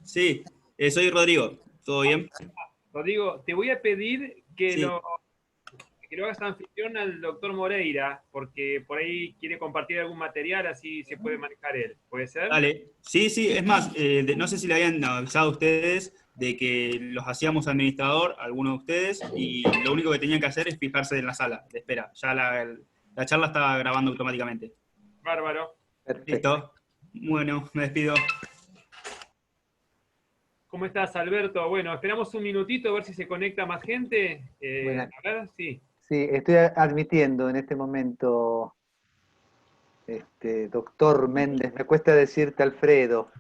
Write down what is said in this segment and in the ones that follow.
Sí, soy Rodrigo. ¿Todo bien? Rodrigo, te voy a pedir Sí, que lo hagas anfitrión al doctor Moreira, porque por ahí quiere compartir algún material, así se puede manejar él. ¿Puede ser? dale. Sí, sí, es más, no sé si le habían avisado a ustedes de que los hacíamos administrador, algunos de ustedes, y lo único que tenían que hacer es fijarse en la sala de espera. Ya la charla está grabando automáticamente. Bárbaro. Perfecto. Listo. Bueno, me despido. ¿Cómo estás, Alberto? Bueno, esperamos un minutito a ver si se conecta más gente. Buenas. A ver, sí. Sí, estoy admitiendo en este momento, doctor Méndez, me cuesta decirte Alfredo.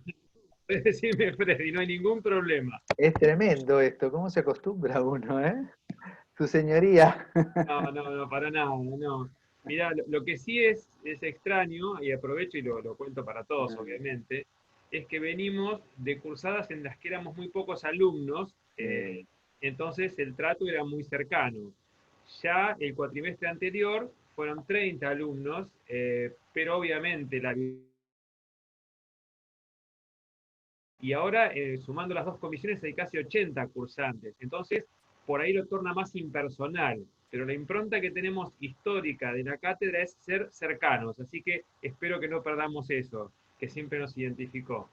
Puedes decirme, Freddy, no hay ningún problema. Es tremendo esto, ¿cómo se acostumbra uno, eh? Su señoría. No, no, no, para nada, no. Mirá, lo que sí es extraño, y aprovecho y lo cuento para todos, obviamente, es que venimos de cursadas en las que éramos muy pocos alumnos, entonces el trato era muy cercano. Ya el cuatrimestre anterior fueron 30 alumnos, pero obviamente y ahora, sumando las dos comisiones, hay casi 80 cursantes. Entonces, por ahí lo torna más impersonal. Pero la impronta que tenemos histórica de la cátedra es ser cercanos. Así que espero que no perdamos eso, que siempre nos identificó.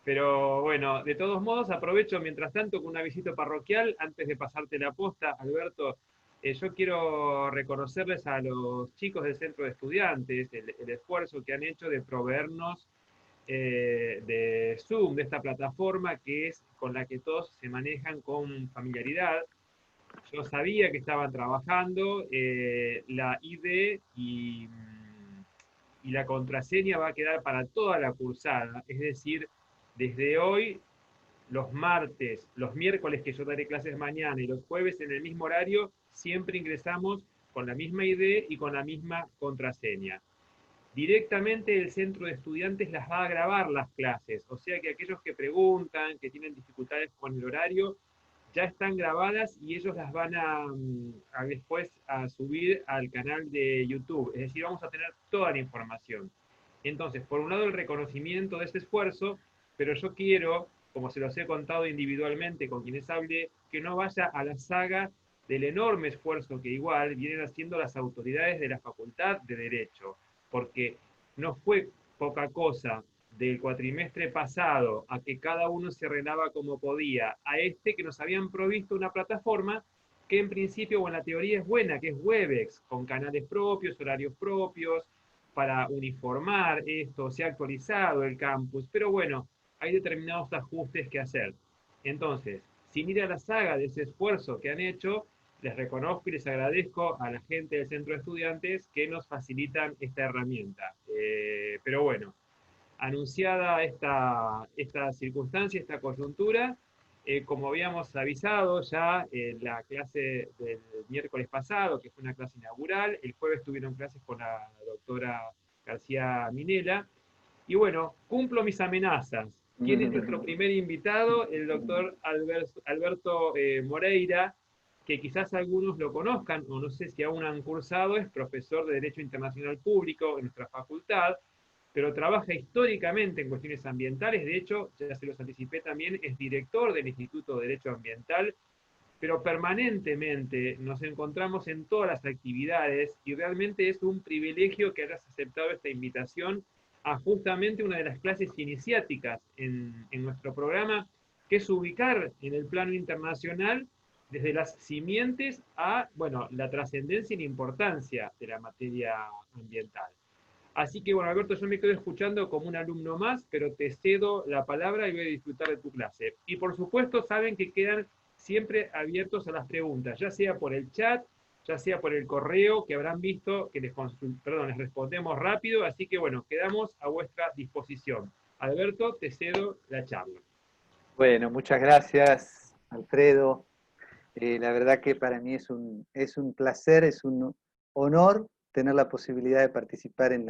Pero bueno, de todos modos, aprovecho mientras tanto con una visita parroquial. Antes de pasarte la posta, Alberto, yo quiero reconocerles a los chicos del centro de estudiantes el esfuerzo que han hecho de proveernos de Zoom, de esta plataforma que es con la que todos se manejan con familiaridad. Yo sabía que estaban trabajando, la ID y la contraseña va a quedar para toda la cursada, es decir, desde hoy, los martes, los miércoles que yo daré clases mañana y los jueves en el mismo horario, siempre ingresamos con la misma ID y con la misma contraseña. Directamente el centro de estudiantes las va a grabar las clases, o sea que aquellos que preguntan, que tienen dificultades con el horario, ya están grabadas y ellos las van a después a subir al canal de YouTube. Es decir, vamos a tener toda la información. Entonces, por un lado el reconocimiento de ese esfuerzo, pero yo quiero, como se los he contado individualmente con quienes hable, que no vaya a la saga del enorme esfuerzo que igual vienen haciendo las autoridades de la Facultad de Derecho, porque no fue poca cosa del cuatrimestre pasado a que cada uno se arreglaba como podía, a este que nos habían provisto una plataforma que en principio o en la teoría es buena, que es Webex, con canales propios, horarios propios, para uniformar esto, se ha actualizado el campus, pero bueno, hay determinados ajustes que hacer. Entonces, sin ir a la saga de ese esfuerzo que han hecho, les reconozco y les agradezco a la gente del centro de estudiantes que nos facilitan esta herramienta. Pero bueno, anunciada esta circunstancia, esta coyuntura, como habíamos avisado ya en la clase del miércoles pasado, que fue una clase inaugural, el jueves tuvieron clases con la doctora García Minela, y bueno, cumplo mis amenazas. ¿Quién es nuestro primer invitado? El doctor Alberto Moreira, que quizás algunos lo conozcan, o no sé si aún han cursado, es profesor de Derecho Internacional Público en nuestra facultad, pero trabaja históricamente en cuestiones ambientales. De hecho, ya se los anticipé también, es director del Instituto de Derecho Ambiental, pero permanentemente nos encontramos en todas las actividades y realmente es un privilegio que hayas aceptado esta invitación a justamente una de las clases iniciáticas en nuestro programa, que es ubicar en el plano internacional desde las simientes a, bueno, la trascendencia y la importancia de la materia ambiental. Así que bueno, Alberto, yo me quedo escuchando como un alumno más, pero te cedo la palabra y voy a disfrutar de tu clase. Y por supuesto, saben que quedan siempre abiertos a las preguntas, ya sea por el chat, ya sea por el correo, que habrán visto que les respondemos rápido, así que bueno, quedamos a vuestra disposición. Alberto, te cedo la charla. Bueno, muchas gracias, Alfredo. La verdad que para mí es un placer, es un honor tener la posibilidad de participar en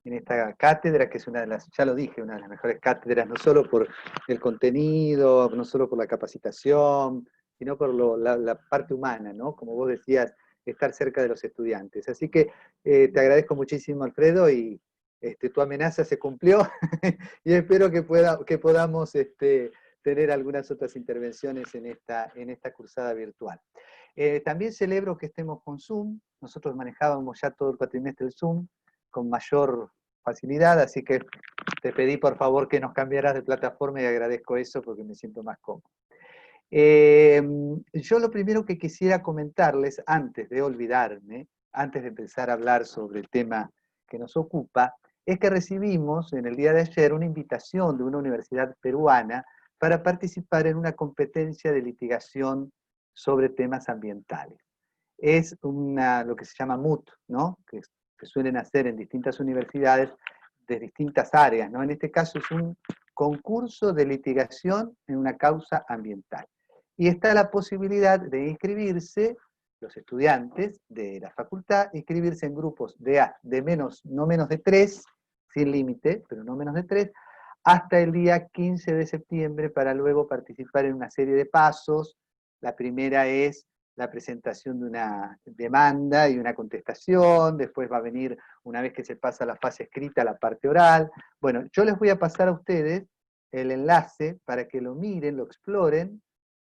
esta cátedra, que es una de las, ya lo dije, una de las mejores cátedras, no solo por el contenido, no solo por la capacitación, sino por la parte humana, ¿no? Como vos decías, estar cerca de los estudiantes. Así que te agradezco muchísimo, Alfredo, y tu amenaza se cumplió y espero que podamos tener algunas otras intervenciones en esta cursada virtual. También celebro que estemos con Zoom. Nosotros manejábamos ya todo el cuatrimestre el Zoom con mayor facilidad, así que te pedí por favor que nos cambiaras de plataforma y agradezco eso porque me siento más cómodo. Yo lo primero que quisiera comentarles, antes de olvidarme, antes de empezar a hablar sobre el tema que nos ocupa, es que recibimos en el día de ayer una invitación de una universidad peruana para participar en una competencia de litigación sobre temas ambientales. Es lo que se llama MUT, ¿no? Que suelen hacer en distintas universidades de distintas áreas, ¿no? En este caso es un concurso de litigación en una causa ambiental. Y está la posibilidad de inscribirse, los estudiantes de la facultad, inscribirse en grupos no menos de 3, sin límite, pero no menos de 3, hasta el día 15 de septiembre para luego participar en una serie de pasos. La primera es la presentación de una demanda y una contestación, después va a venir, una vez que se pasa la fase escrita, la parte oral. Bueno, yo les voy a pasar a ustedes el enlace para que lo miren, lo exploren,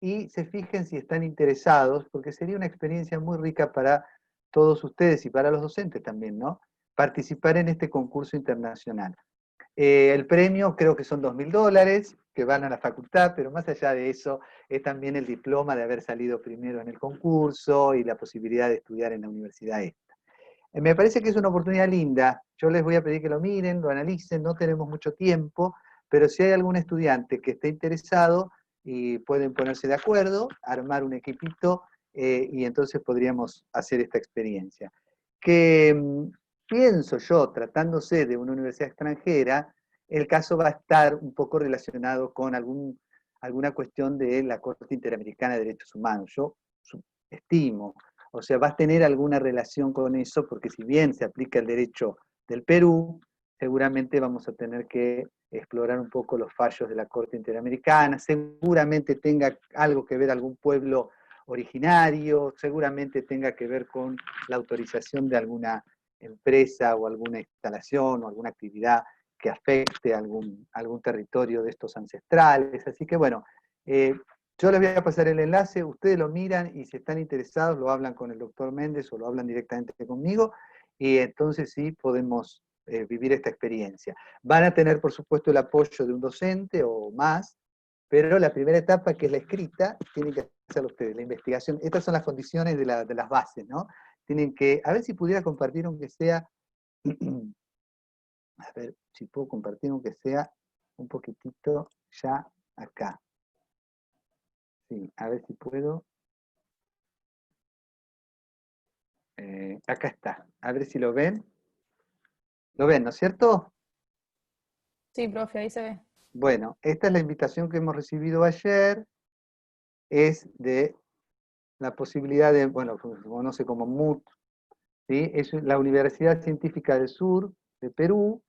y se fijen si están interesados, porque sería una experiencia muy rica para todos ustedes y para los docentes también, ¿no? Participar en este concurso internacional. El premio creo que son $2.000 que van a la facultad, pero más allá de eso es también el diploma de haber salido primero en el concurso y la posibilidad de estudiar en la universidad esta. Me parece que es una oportunidad linda. Yo les voy a pedir que lo miren, lo analicen, no tenemos mucho tiempo, pero si hay algún estudiante que esté interesado y pueden ponerse de acuerdo, armar un equipito y entonces podríamos hacer esta experiencia. Que pienso yo, tratándose de una universidad extranjera, el caso va a estar un poco relacionado con alguna cuestión de la Corte Interamericana de Derechos Humanos. Yo estimo, o sea, va a tener alguna relación con eso, porque si bien se aplica el derecho del Perú, seguramente vamos a tener que explorar un poco los fallos de la Corte Interamericana, seguramente tenga algo que ver algún pueblo originario, seguramente tenga que ver con la autorización de alguna empresa o alguna instalación o alguna actividad que afecte a algún territorio de estos ancestrales. Así que bueno, yo les voy a pasar el enlace, ustedes lo miran y si están interesados lo hablan con el doctor Méndez o lo hablan directamente conmigo y entonces sí podemos vivir esta experiencia. Van a tener por supuesto el apoyo de un docente o más, pero la primera etapa, que es la escrita, tienen que hacerlo ustedes, la investigación. Estas son las condiciones de las bases, ¿no? Tienen que, a ver si pudiera compartir aunque sea, a ver si puedo compartir aunque sea un poquitito ya acá. Sí, a ver si puedo. Acá está, a ver si lo ven. ¿Lo ven, no es cierto? Sí, profe, ahí se ve. Bueno, esta es la invitación que hemos recibido ayer, es de la posibilidad de, bueno, se conoce como MUT, ¿sí? Es la Universidad Científica del Sur de Perú.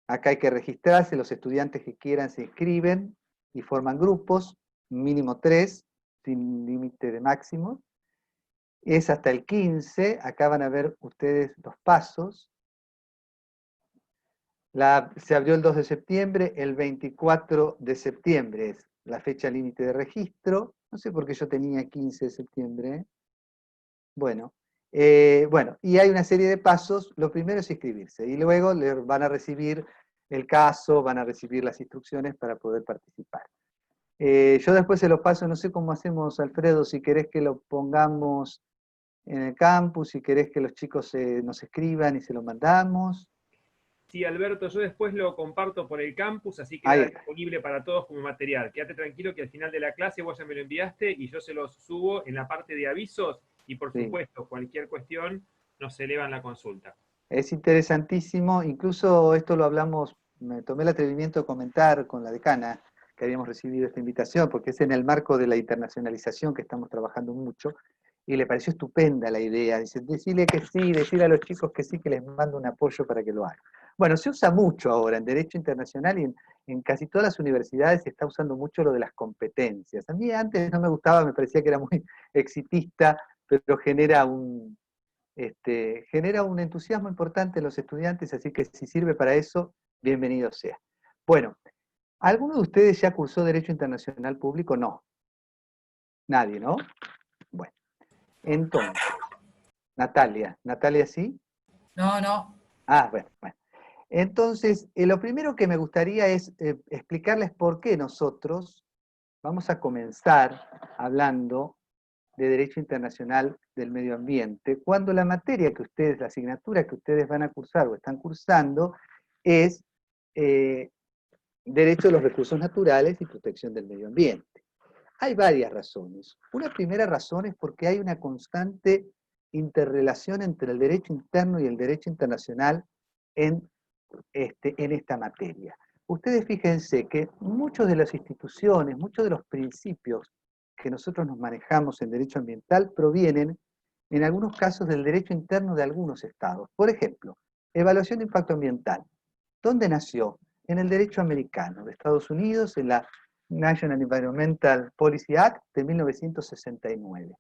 Acá hay que registrarse, los estudiantes que quieran se inscriben y forman grupos, mínimo 3, sin límite de máximo. Es hasta el 15, acá van a ver ustedes los pasos. Se abrió el 2 de septiembre, el 24 de septiembre es la fecha límite de registro. No sé por qué yo tenía 15 de septiembre. Bueno, y hay una serie de pasos. Lo primero es inscribirse y luego van a recibir el caso, van a recibir las instrucciones para poder participar. Yo después se lo paso, no sé cómo hacemos, Alfredo, si querés que lo pongamos en el campus, si querés que los chicos nos escriban y se lo mandamos. Sí, Alberto, yo después lo comparto por el campus, así Ahí queda está. disponible para todos como material. Quédate tranquilo que al final de la clase vos ya me lo enviaste y yo se los subo en la parte de avisos y por Sí. supuesto, cualquier cuestión nos elevan la consulta. Es interesantísimo, incluso esto lo hablamos, me tomé el atrevimiento de comentar con la decana que habíamos recibido esta invitación, porque es en el marco de la internacionalización que estamos trabajando mucho, y le pareció estupenda la idea. Dice, decirle que sí, decirle a los chicos que sí, que les mando un apoyo para que lo hagan. Bueno, se usa mucho ahora en Derecho Internacional y en casi todas las universidades se está usando mucho lo de las competencias. A mí antes no me gustaba, me parecía que era muy exitista, pero genera genera un entusiasmo importante en los estudiantes, así que si sirve para eso, bienvenido sea. Bueno, ¿alguno de ustedes ya cursó Derecho Internacional Público? No. Nadie, ¿no? Bueno, entonces, Natalia sí. No, no. Ah, bueno. Entonces, lo primero que me gustaría es explicarles por qué nosotros vamos a comenzar hablando de Derecho Internacional del Medio Ambiente, cuando la materia que ustedes, la asignatura que ustedes van a cursar o están cursando es Derecho de los Recursos Naturales y Protección del Medio Ambiente. Hay varias razones. Una primera razón es porque hay una constante interrelación entre el derecho interno y el derecho internacional en esta materia. Ustedes fíjense que muchas de las instituciones, muchos de los principios que nosotros nos manejamos en derecho ambiental provienen, en algunos casos, del derecho interno de algunos estados. Por ejemplo, evaluación de impacto ambiental. ¿Dónde nació? En el derecho americano, de Estados Unidos, en la National Environmental Policy Act de 1969.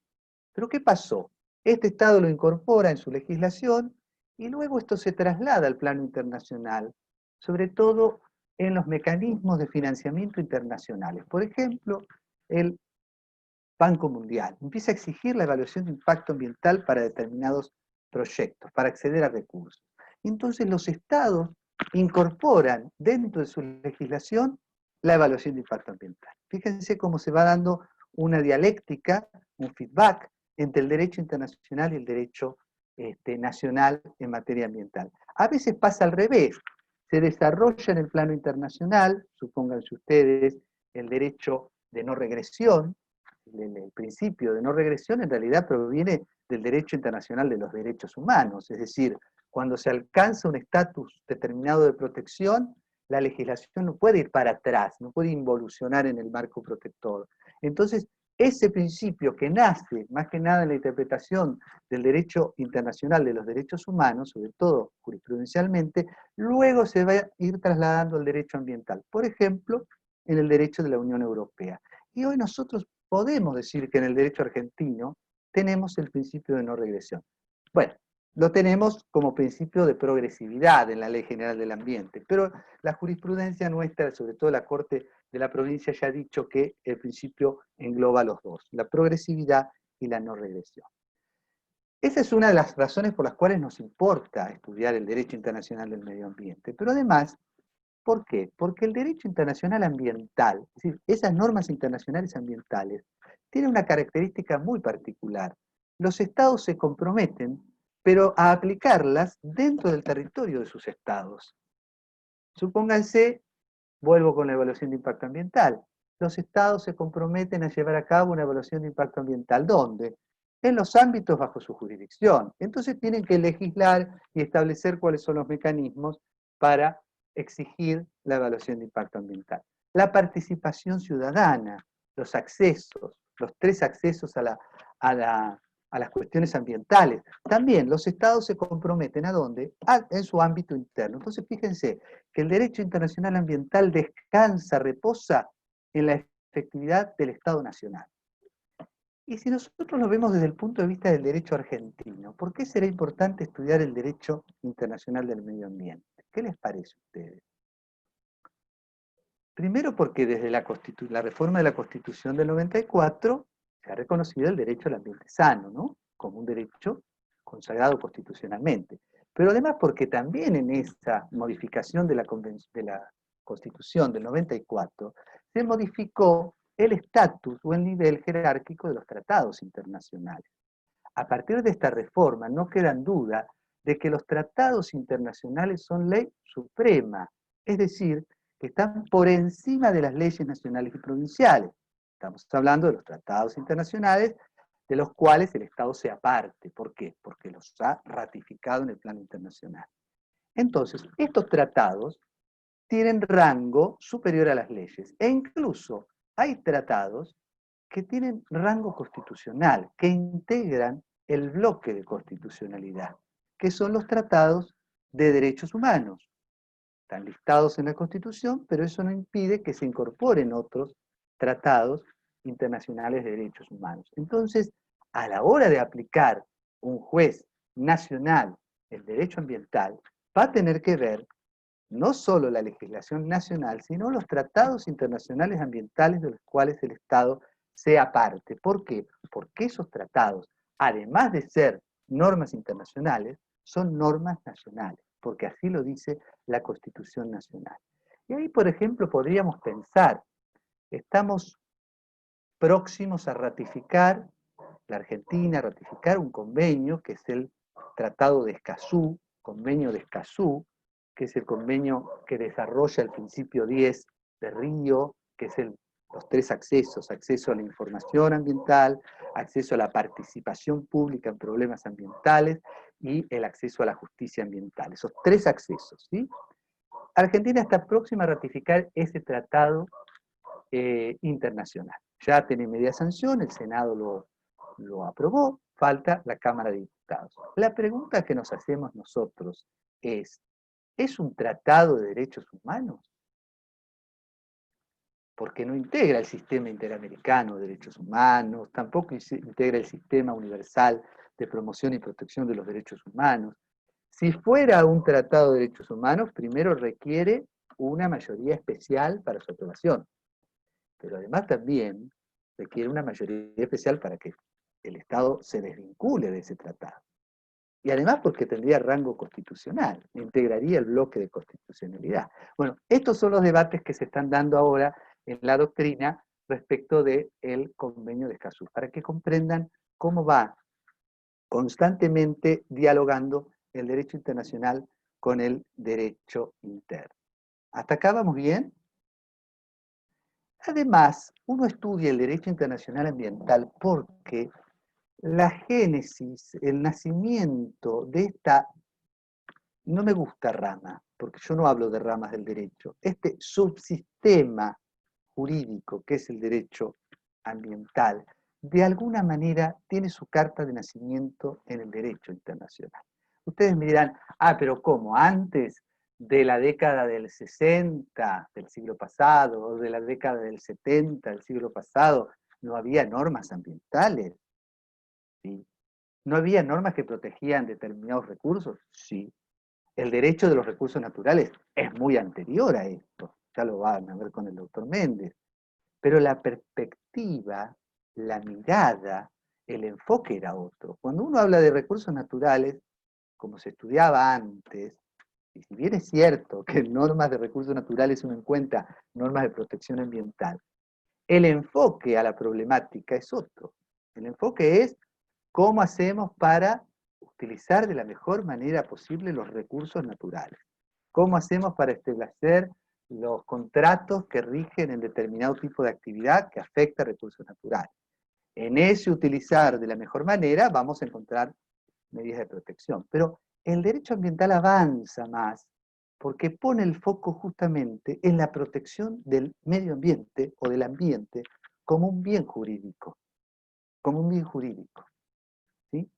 ¿Pero qué pasó? Este estado lo incorpora en su legislación y luego esto se traslada al plano internacional, sobre todo en los mecanismos de financiamiento internacionales. Por ejemplo, el Banco Mundial empieza a exigir la evaluación de impacto ambiental para determinados proyectos, para acceder a recursos. Entonces los estados incorporan dentro de su legislación la evaluación de impacto ambiental. Fíjense cómo se va dando una dialéctica, un feedback entre el derecho internacional y el derecho nacional en materia ambiental. A veces pasa al revés, se desarrolla en el plano internacional, supónganse ustedes, el derecho de no regresión. El principio de no regresión en realidad proviene del derecho internacional de los derechos humanos, es decir, cuando se alcanza un estatus determinado de protección, la legislación no puede ir para atrás, no puede involucionar en el marco protector. Entonces, ese principio que nace, más que nada en la interpretación del derecho internacional de los derechos humanos, sobre todo jurisprudencialmente, luego se va a ir trasladando al derecho ambiental. Por ejemplo, en el derecho de la Unión Europea. Y hoy nosotros podemos decir que en el derecho argentino tenemos el principio de no regresión. Bueno, lo tenemos como principio de progresividad en la Ley General del Ambiente, pero la jurisprudencia nuestra, sobre todo la Corte de la Provincia, ya ha dicho que el principio engloba los dos, la progresividad y la no regresión. Esa es una de las razones por las cuales nos importa estudiar el derecho internacional del medio ambiente, pero además, ¿por qué? Porque el derecho internacional ambiental, es decir, esas normas internacionales ambientales, tienen una característica muy particular. Los estados se comprometen, pero a aplicarlas dentro del territorio de sus estados. Supónganse, vuelvo con la evaluación de impacto ambiental. Los estados se comprometen a llevar a cabo una evaluación de impacto ambiental. ¿Dónde? En los ámbitos bajo su jurisdicción. Entonces tienen que legislar y establecer cuáles son los mecanismos para exigir la evaluación de impacto ambiental. La participación ciudadana, los accesos, los 3 accesos a las cuestiones ambientales. También los estados se comprometen ¿a dónde? En su ámbito interno. Entonces fíjense que el derecho internacional ambiental descansa, reposa en la efectividad del Estado Nacional. Y si nosotros lo vemos desde el punto de vista del derecho argentino, ¿por qué será importante estudiar el derecho internacional del medio ambiente? ¿Qué les parece a ustedes? Primero porque desde la reforma de la Constitución del 94 se ha reconocido el derecho al ambiente sano, ¿no? Como un derecho consagrado constitucionalmente. Pero además porque también en esa modificación de la Constitución del 94 se modificó el estatus o el nivel jerárquico de los tratados internacionales. A partir de esta reforma no queda en duda de que los tratados internacionales son ley suprema, es decir, que están por encima de las leyes nacionales y provinciales. Estamos hablando de los tratados internacionales de los cuales el Estado se aparte. ¿Por qué? Porque los ha ratificado en el plano internacional. Entonces, estos tratados tienen rango superior a las leyes, e incluso hay tratados que tienen rango constitucional, que integran el bloque de constitucionalidad, que son los tratados de derechos humanos. Están listados en la Constitución, pero eso no impide que se incorporen otros tratados internacionales de derechos humanos. Entonces, a la hora de aplicar un juez nacional, el derecho ambiental, va a tener que ver no solo la legislación nacional, sino los tratados internacionales ambientales de los cuales el Estado sea parte. ¿Por qué? Porque esos tratados, además de ser normas internacionales, son normas nacionales, porque así lo dice la Constitución Nacional. Y ahí, por ejemplo, podríamos pensar, estamos próximos a ratificar, la Argentina, a ratificar un convenio, que es el Tratado de Escazú, convenio de Escazú, que es el convenio que desarrolla el principio 10 de Río, que es los tres accesos: acceso a la información ambiental, acceso a la participación pública en problemas ambientales y el acceso a la justicia ambiental. Esos tres accesos, ¿sí? Argentina está próxima a ratificar ese tratado internacional. Ya tiene media sanción, el Senado lo aprobó, falta la Cámara de Diputados. La pregunta que nos hacemos nosotros ¿es un tratado de derechos humanos? Porque no integra el sistema interamericano de derechos humanos, tampoco integra el sistema universal de promoción y protección de los derechos humanos. Si fuera un tratado de derechos humanos, primero requiere una mayoría especial para su aprobación, pero además también requiere una mayoría especial para que el Estado se desvincule de ese tratado. Y además porque tendría rango constitucional, integraría el bloque de constitucionalidad. Bueno, estos son los debates que se están dando ahora en la doctrina respecto del convenio de Escazú, para que comprendan cómo va constantemente dialogando el derecho internacional con el derecho interno. ¿Hasta acá vamos bien? Además, uno estudia el derecho internacional ambiental porque la génesis, el nacimiento de esta, no me gusta rama, porque yo no hablo de ramas del derecho, este subsistema jurídico que es el derecho ambiental, de alguna manera tiene su carta de nacimiento en el derecho internacional. Ustedes me dirán, pero ¿cómo? Antes de la década del 60 del siglo pasado, o de la década del 70 del siglo pasado, no había normas ambientales. ¿Sí? ¿No había normas que protegían determinados recursos? Sí. El derecho de los recursos naturales es muy anterior a esto, ya lo van a ver con el doctor Méndez. Pero la perspectiva, la mirada, el enfoque era otro. Cuando uno habla de recursos naturales, como se estudiaba antes, y si bien es cierto que en normas de recursos naturales uno encuentra normas de protección ambiental, el enfoque a la problemática es otro. El enfoque es cómo hacemos para utilizar de la mejor manera posible los recursos naturales. ¿Cómo hacemos para establecer los contratos que rigen en determinado tipo de actividad que afecta a recursos naturales? En ese utilizar de la mejor manera vamos a encontrar medidas de protección. Pero el derecho ambiental avanza más porque pone el foco justamente en la protección del medio ambiente o del ambiente como un bien jurídico. Como un bien jurídico. ¿Sí?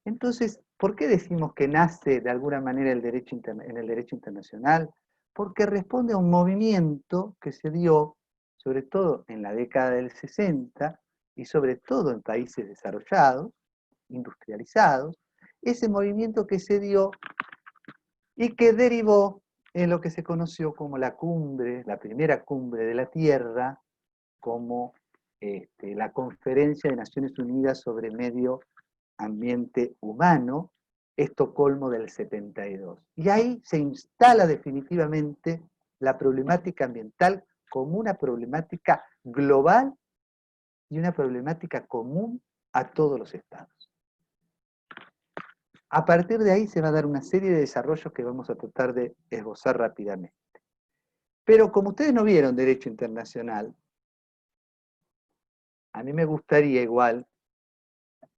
Entonces, ¿por qué decimos que nace de alguna manera en el derecho internacional? Porque responde a un movimiento que se dio, sobre todo en la década del 60, y sobre todo en países desarrollados, industrializados, ese movimiento que se dio y que derivó en lo que se conoció como la cumbre, la primera cumbre de la Tierra, como la Conferencia de Naciones Unidas sobre Medio Ambiente Humano, Estocolmo del 72. Y ahí se instala definitivamente la problemática ambiental como una problemática global y una problemática común a todos los estados. A partir de ahí se va a dar una serie de desarrollos que vamos a tratar de esbozar rápidamente. Pero como ustedes no vieron derecho internacional, a mí me gustaría igual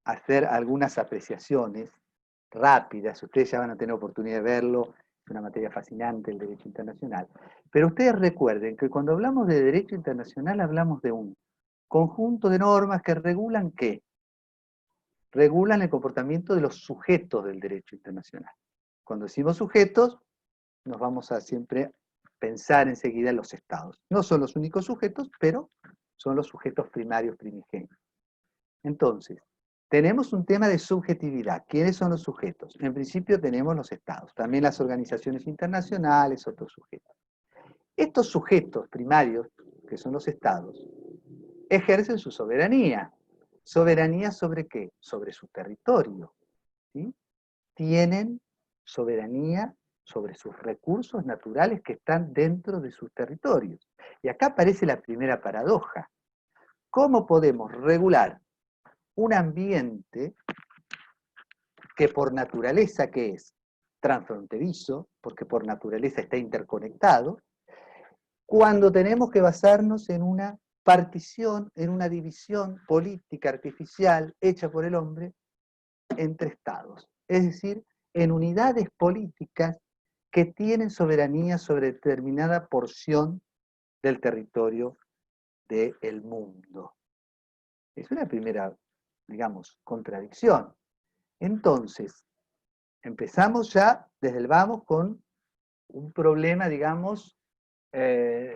hacer algunas apreciaciones rápidas. Ustedes ya van a tener oportunidad de verlo, es una materia fascinante el derecho internacional. Pero ustedes recuerden que cuando hablamos de derecho internacional hablamos de un conjunto de normas que regulan ¿qué? Regulan el comportamiento de los sujetos del derecho internacional. Cuando decimos sujetos, nos vamos a siempre pensar enseguida en los estados. No son los únicos sujetos, pero son los sujetos primarios primigenios. Entonces, tenemos un tema de subjetividad. ¿Quiénes son los sujetos? En principio tenemos los estados, también las organizaciones internacionales, otros sujetos. Estos sujetos primarios, que son los estados, ejercen su soberanía. ¿Soberanía sobre qué? Sobre su territorio. ¿Sí? Tienen soberanía sobre sus recursos naturales que están dentro de sus territorios. Y acá aparece la primera paradoja. ¿Cómo podemos regular un ambiente que por naturaleza, ¿qué es? Transfronterizo, porque por naturaleza está interconectado, cuando tenemos que basarnos en una partición, en una división política artificial hecha por el hombre entre estados? Es decir, en unidades políticas que tienen soberanía sobre determinada porción del territorio del mundo. Es una primera, digamos, contradicción. Entonces, empezamos ya desde el vamos con un problema, digamos, de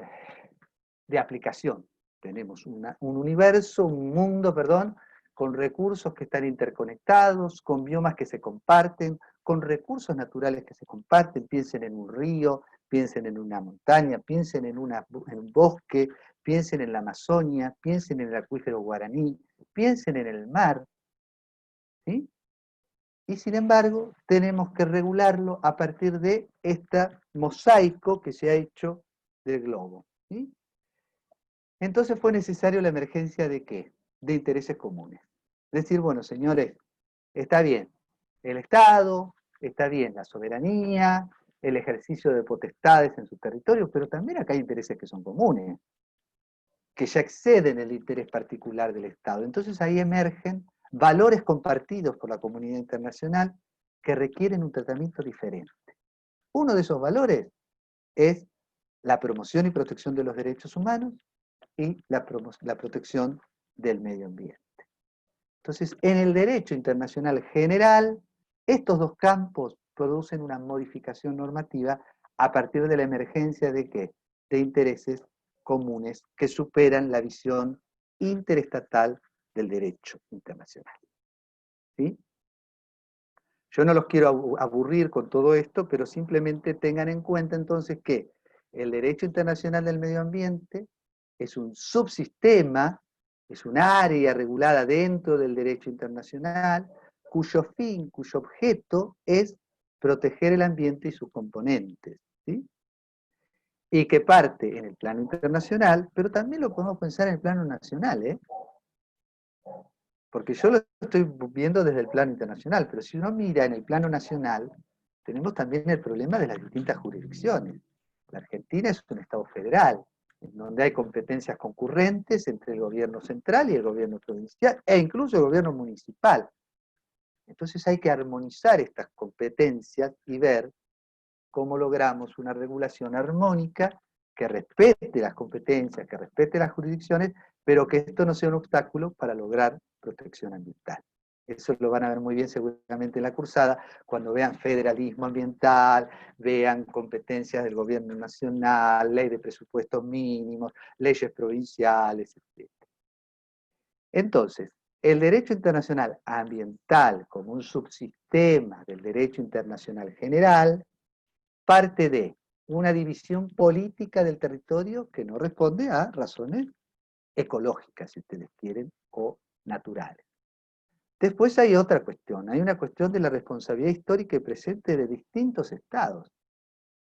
aplicación. Tenemos un universo, un mundo, perdón, con recursos que están interconectados, con biomas que se comparten, con recursos naturales que se comparten. Piensen en un río, piensen en una montaña, piensen en un bosque, piensen en la Amazonia, piensen en el acuífero guaraní, piensen en el mar, ¿sí? Y sin embargo, tenemos que regularlo a partir de este mosaico que se ha hecho del globo, ¿sí? Entonces fue necesario la emergencia de ¿qué? De intereses comunes. Decir, bueno, señores, está bien el Estado, está bien la soberanía, el ejercicio de potestades en su territorio, pero también acá hay intereses que son comunes, que ya exceden el interés particular del Estado. Entonces ahí emergen valores compartidos por la comunidad internacional que requieren un tratamiento diferente. Uno de esos valores es la promoción y protección de los derechos humanos y la protección del medio ambiente. Entonces, en el derecho internacional general, estos dos campos producen una modificación normativa a partir de la emergencia de ¿qué? De intereses comunes que superan la visión interestatal del derecho internacional. ¿Sí? Yo no los quiero aburrir con todo esto, pero simplemente tengan en cuenta entonces que el derecho internacional del medio ambiente es un subsistema, es un área regulada dentro del derecho internacional, cuyo fin, cuyo objeto es proteger el ambiente y sus componentes, ¿sí? Y que parte en el plano internacional, pero también lo podemos pensar en el plano nacional, ¿eh? Porque yo lo estoy viendo desde el plano internacional, pero si uno mira en el plano nacional, tenemos también el problema de las distintas jurisdicciones. La Argentina es un Estado federal, en donde hay competencias concurrentes entre el gobierno central y el gobierno provincial, e incluso el gobierno municipal. Entonces hay que armonizar estas competencias y ver cómo logramos una regulación armónica que respete las competencias, que respete las jurisdicciones, pero que esto no sea un obstáculo para lograr protección ambiental. Eso lo van a ver muy bien seguramente en la cursada, cuando vean federalismo ambiental, vean competencias del gobierno nacional, ley de presupuestos mínimos, leyes provinciales, etc. Entonces, el derecho internacional ambiental como un subsistema del derecho internacional general parte de una división política del territorio que no responde a razones ecológicas, si ustedes quieren, o naturales. Después hay otra cuestión, hay una cuestión de la responsabilidad histórica y presente de distintos estados,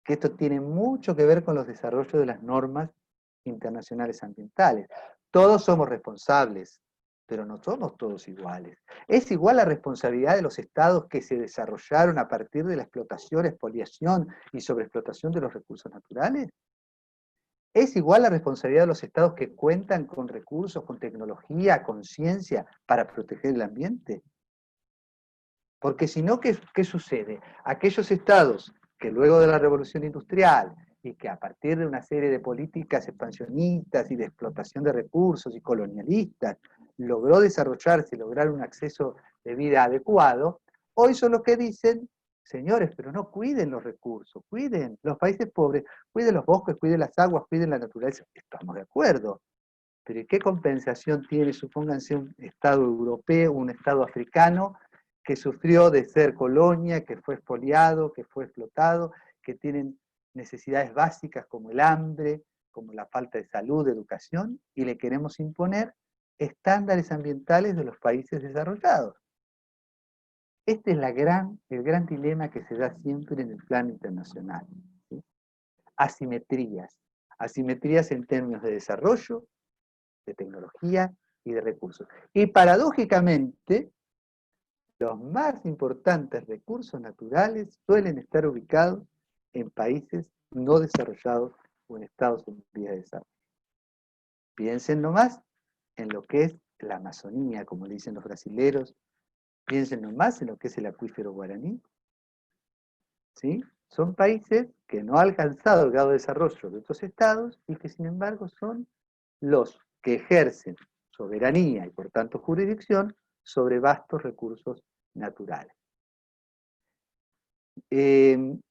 que esto tiene mucho que ver con los desarrollos de las normas internacionales ambientales. Todos somos responsables, pero no somos todos iguales. ¿Es igual la responsabilidad de los estados que se desarrollaron a partir de la explotación, expoliación y sobreexplotación de los recursos naturales? ¿Es igual la responsabilidad de los estados que cuentan con recursos, con tecnología, con ciencia para proteger el ambiente? Porque si no, ¿qué sucede? Aquellos estados que luego de la revolución industrial y que a partir de una serie de políticas expansionistas y de explotación de recursos y colonialistas logró desarrollarse y lograr un acceso de vida adecuado, hoy son los que dicen, señores, pero no cuiden los recursos, cuiden los países pobres, cuiden los bosques, cuiden las aguas, cuiden la naturaleza. Estamos de acuerdo, Pero ¿y qué compensación tiene, supónganse, un Estado europeo, un Estado africano, que sufrió de ser colonia, que fue expoliado, que fue explotado, que tienen necesidades básicas como el hambre, como la falta de salud, de educación, y le queremos imponer estándares ambientales de los países desarrollados? Este es el gran dilema que se da siempre en el plano internacional, ¿sí? Asimetrías. Asimetrías en términos de desarrollo, de tecnología y de recursos. Y paradójicamente, los más importantes recursos naturales suelen estar ubicados en países no desarrollados o en estados en vías de desarrollo. Piensen nomás en lo que es la Amazonía, como le dicen los brasileros. Piensen nomás en lo que es el acuífero guaraní. ¿Sí? Son países que no han alcanzado el grado de desarrollo de otros estados y que sin embargo son los que ejercen soberanía y por tanto jurisdicción sobre vastos recursos naturales.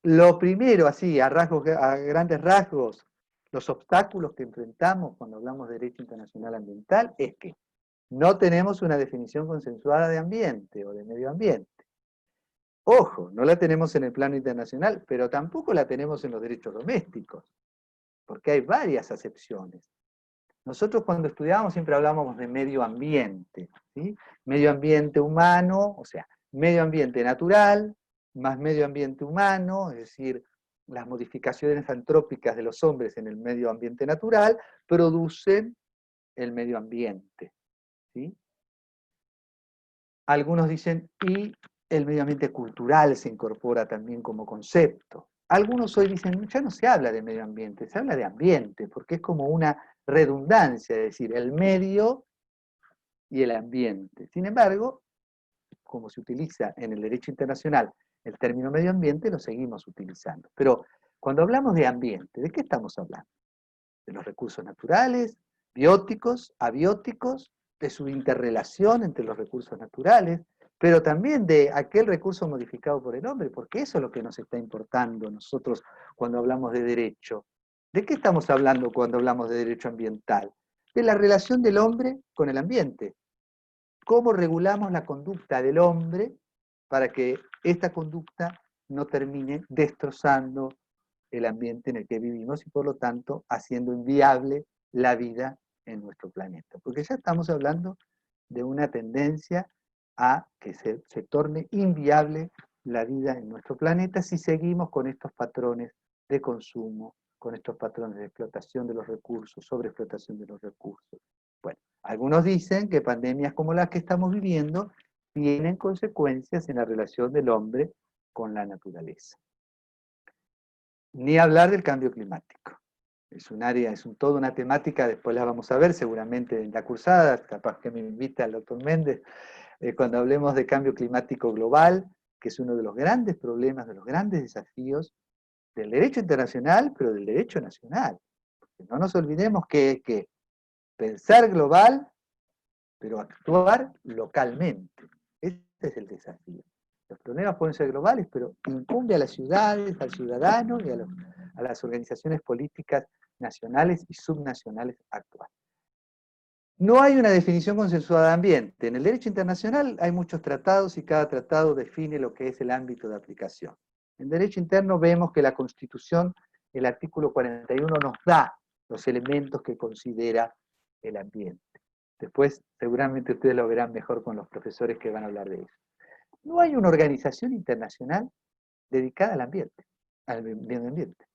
Lo primero, así, a grandes rasgos, los obstáculos que enfrentamos cuando hablamos de derecho internacional ambiental es que no tenemos una definición consensuada de ambiente o de medio ambiente. Ojo, no la tenemos en el plano internacional, pero tampoco la tenemos en los derechos domésticos, porque hay varias acepciones. Nosotros cuando estudiábamos siempre hablábamos de medio ambiente, ¿sí? Medio ambiente humano, o sea, medio ambiente natural, más medio ambiente humano, es decir, las modificaciones antrópicas de los hombres en el medio ambiente natural producen el medio ambiente, ¿sí? Algunos dicen, y el medio ambiente cultural se incorpora también como concepto. Algunos hoy dicen, ya no se habla de medio ambiente, se habla de ambiente, porque es como una redundancia, es decir, el medio y el ambiente. Sin embargo, como se utiliza en el derecho internacional el término medio ambiente, lo seguimos utilizando. Pero cuando hablamos de ambiente, ¿de qué estamos hablando? De los recursos naturales, bióticos, abióticos, de su interrelación entre los recursos naturales, pero también de aquel recurso modificado por el hombre, porque eso es lo que nos está importando nosotros cuando hablamos de derecho. ¿De qué estamos hablando cuando hablamos de derecho ambiental? De la relación del hombre con el ambiente. ¿Cómo regulamos la conducta del hombre para que esta conducta no termine destrozando el ambiente en el que vivimos y por lo tanto haciendo inviable la vida en nuestro planeta? Porque ya estamos hablando de una tendencia a que se torne inviable la vida en nuestro planeta si seguimos con estos patrones de consumo, con estos patrones de explotación de los recursos, sobreexplotación de los recursos. Bueno, algunos dicen que pandemias como las que estamos viviendo tienen consecuencias en la relación del hombre con la naturaleza. Ni hablar del cambio climático. Es un área, toda una temática, después la vamos a ver seguramente en la cursada, capaz que me invita el doctor Méndez, cuando hablemos de cambio climático global, que es uno de los grandes problemas, de los grandes desafíos del derecho internacional, pero del derecho nacional. Porque no nos olvidemos que hay que pensar global, pero actuar localmente. Ese es el desafío. Los problemas pueden ser globales, pero incumbe a las ciudades, al ciudadano y a las organizaciones políticas nacionales y subnacionales actuales. No hay una definición consensuada de ambiente. En el derecho internacional hay muchos tratados y cada tratado define lo que es el ámbito de aplicación. En derecho interno vemos que la Constitución, el artículo 41, nos da los elementos que considera el ambiente. Después seguramente ustedes lo verán mejor con los profesores que van a hablar de eso. No hay una organización internacional dedicada al ambiente, al medio ambiente.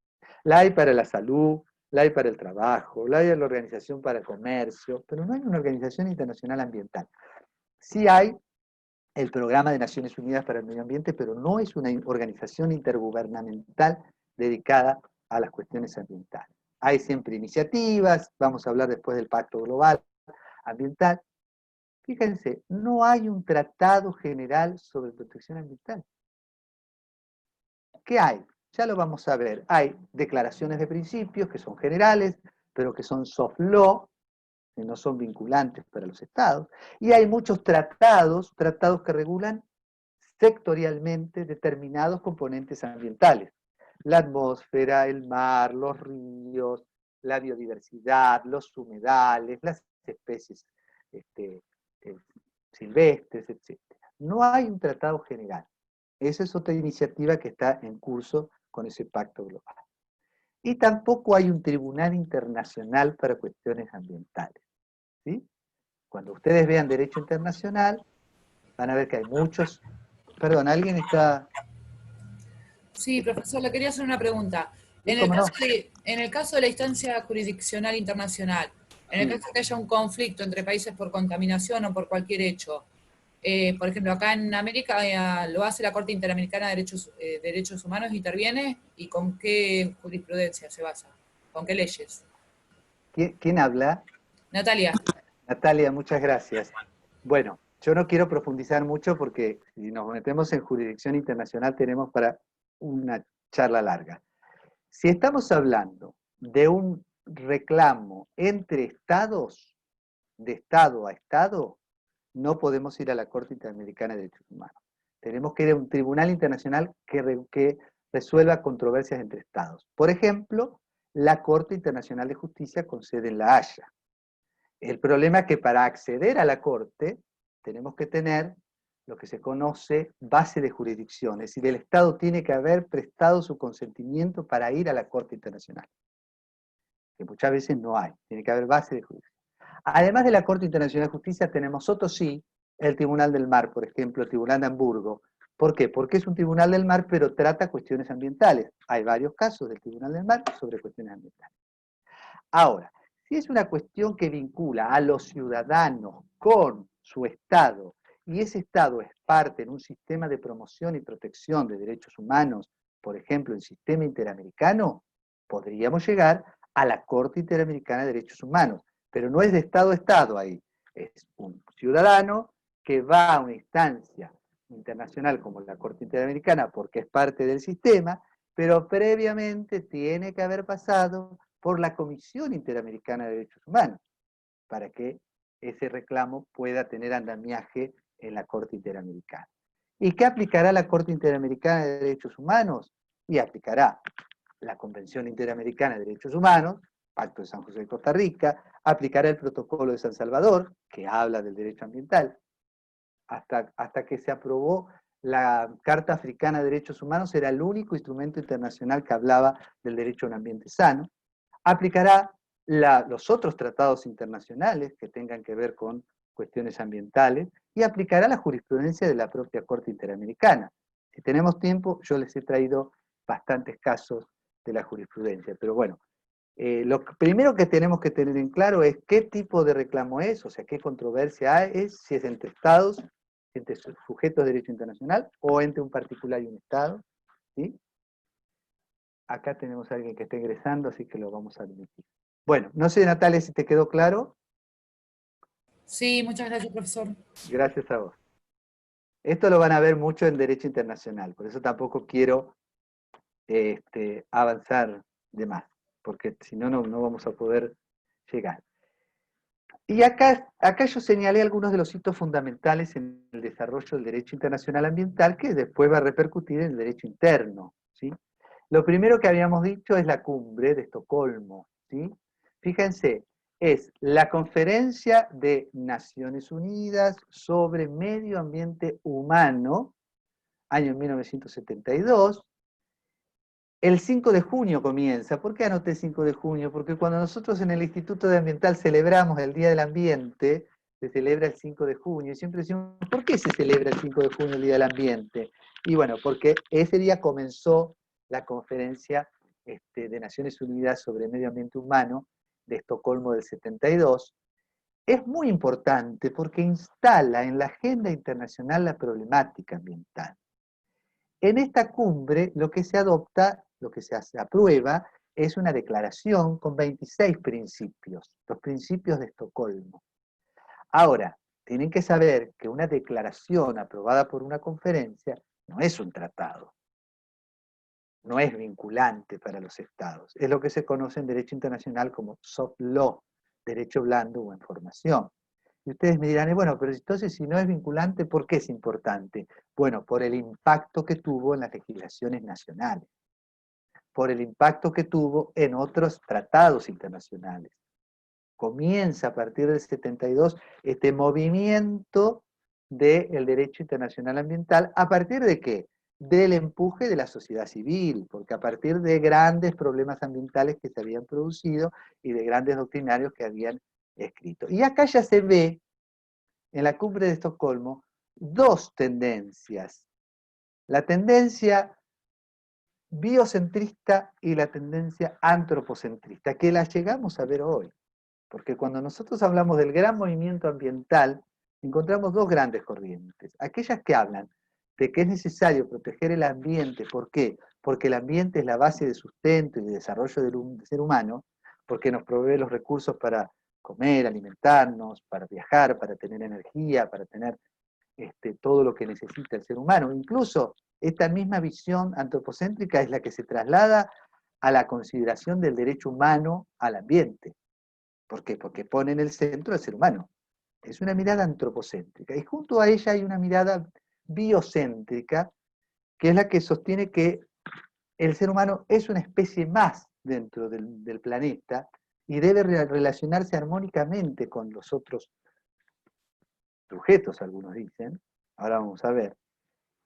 La hay para la salud, la hay para el trabajo, la hay en la Organización para el Comercio, pero no hay una organización internacional ambiental. Sí hay el Programa de Naciones Unidas para el Medio Ambiente, pero no es una organización intergubernamental dedicada a las cuestiones ambientales. Hay siempre iniciativas, vamos a hablar después del Pacto Global Ambiental. Fíjense, no hay un tratado general sobre protección ambiental. ¿Qué hay? Ya lo vamos a ver. Hay declaraciones de principios que son generales, pero que son soft law, que no son vinculantes para los estados. Y hay muchos tratados que regulan sectorialmente determinados componentes ambientales. La atmósfera, el mar, los ríos, la biodiversidad, los humedales, las especies silvestres, etc. No hay un tratado general. Esa es otra iniciativa que está en curso con ese pacto global. Y tampoco hay un tribunal internacional para cuestiones ambientales, ¿sí? Cuando ustedes vean derecho internacional, van a ver que hay muchos... Perdón, ¿alguien está...? Sí, profesor, le quería hacer una pregunta. Sí, cómo no. En el caso de la instancia jurisdiccional internacional, en el Sí. caso de que haya un conflicto entre países por contaminación o por cualquier hecho, por ejemplo, acá en América lo hace la Corte Interamericana de Derechos Humanos, interviene, ¿y con qué jurisprudencia se basa? ¿Con qué leyes? ¿Quién habla? Natalia. Natalia, muchas gracias. Bueno, yo no quiero profundizar mucho porque si nos metemos en jurisdicción internacional tenemos para una charla larga. Si estamos hablando de un reclamo entre estados, de estado a estado, no podemos ir a la Corte Interamericana de Derechos Humanos. Tenemos que ir a un tribunal internacional que resuelva controversias entre estados. Por ejemplo, la Corte Internacional de Justicia con sede en La Haya. El problema es que para acceder a la Corte tenemos que tener lo que se conoce base de jurisdicción, es decir, el Estado tiene que haber prestado su consentimiento para ir a la Corte Internacional, que muchas veces no hay, tiene que haber base de jurisdicción. Además de la Corte Internacional de Justicia tenemos otro sí, el Tribunal del Mar, por ejemplo, el Tribunal de Hamburgo. ¿Por qué? Porque es un Tribunal del Mar, pero trata cuestiones ambientales. Hay varios casos del Tribunal del Mar sobre cuestiones ambientales. Ahora, si es una cuestión que vincula a los ciudadanos con su Estado, y ese Estado es parte en un sistema de promoción y protección de derechos humanos, por ejemplo, el sistema interamericano, podríamos llegar a la Corte Interamericana de Derechos Humanos, pero no es de Estado a Estado ahí, es un ciudadano que va a una instancia internacional como la Corte Interamericana porque es parte del sistema, pero previamente tiene que haber pasado por la Comisión Interamericana de Derechos Humanos, para que ese reclamo pueda tener andamiaje en la Corte Interamericana. ¿Y qué aplicará la Corte Interamericana de Derechos Humanos? Y aplicará la Convención Interamericana de Derechos Humanos, Pacto de San José de Costa Rica, aplicará el Protocolo de San Salvador, que habla del derecho ambiental, hasta que se aprobó la Carta Africana de Derechos Humanos, era el único instrumento internacional que hablaba del derecho a un ambiente sano. Aplicará los otros tratados internacionales que tengan que ver con cuestiones ambientales y aplicará la jurisprudencia de la propia Corte Interamericana. Si tenemos tiempo, yo les he traído bastantes casos de la jurisprudencia, pero bueno, lo primero que tenemos que tener en claro es qué tipo de reclamo es, o sea, qué controversia es, si es entre estados, entre sujetos de derecho internacional o entre un particular y un estado, ¿sí? Acá tenemos a alguien que está ingresando, así que lo vamos a admitir. Bueno, no sé, Natalia, si te quedó claro. Sí, muchas gracias, profesor. Gracias a vos. Esto lo van a ver mucho en derecho internacional, por eso tampoco quiero avanzar de más, porque si no, no vamos a poder llegar. Y acá yo señalé algunos de los hitos fundamentales en el desarrollo del derecho internacional ambiental que después va a repercutir en el derecho interno, ¿sí? Lo primero que habíamos dicho es la cumbre de Estocolmo, ¿sí? Fíjense, es la Conferencia de Naciones Unidas sobre Medio Ambiente Humano, año 1972. El 5 de junio comienza. ¿Por qué anoté 5 de junio? Porque cuando nosotros en el Instituto de Ambiental celebramos el Día del Ambiente, se celebra el 5 de junio, y siempre decimos, ¿por qué se celebra el 5 de junio el Día del Ambiente? Y bueno, porque ese día comenzó la Conferencia de Naciones Unidas sobre Medio Ambiente Humano de Estocolmo del 72. Es muy importante porque instala en la agenda internacional la problemática ambiental. En esta cumbre lo que se adopta, lo que se aprueba, es una declaración con 26 principios, los principios de Estocolmo. Ahora, tienen que saber que una declaración aprobada por una conferencia no es un tratado, no es vinculante para los estados, es lo que se conoce en derecho internacional como soft law, derecho blando o en formación. Y ustedes me dirán, bueno, pero entonces si no es vinculante, ¿por qué es importante? Bueno, por el impacto que tuvo en las legislaciones nacionales, por el impacto que tuvo en otros tratados internacionales, comienza a partir del 72 este movimiento del derecho internacional ambiental. ¿A partir de qué? Del empuje de la sociedad civil, porque a partir de grandes problemas ambientales que se habían producido y de grandes doctrinarios que habían escrito. Y acá ya se ve, en la cumbre de Estocolmo, dos tendencias. La tendencia biocentrista y la tendencia antropocentrista, que la llegamos a ver hoy. Porque cuando nosotros hablamos del gran movimiento ambiental, encontramos dos grandes corrientes. Aquellas que hablan de que es necesario proteger el ambiente. ¿Por qué? Porque el ambiente es la base de sustento y de desarrollo del ser humano, porque nos provee los recursos para comer, alimentarnos, para viajar, para tener energía, para tener todo lo que necesita el ser humano. Incluso esta misma visión antropocéntrica es la que se traslada a la consideración del derecho humano al ambiente. ¿Por qué? Porque pone en el centro al ser humano. Es una mirada antropocéntrica. Y junto a ella hay una mirada biocéntrica, que es la que sostiene que el ser humano es una especie más dentro del planeta y debe relacionarse armónicamente con los otros sujetos, algunos dicen. Ahora vamos a ver.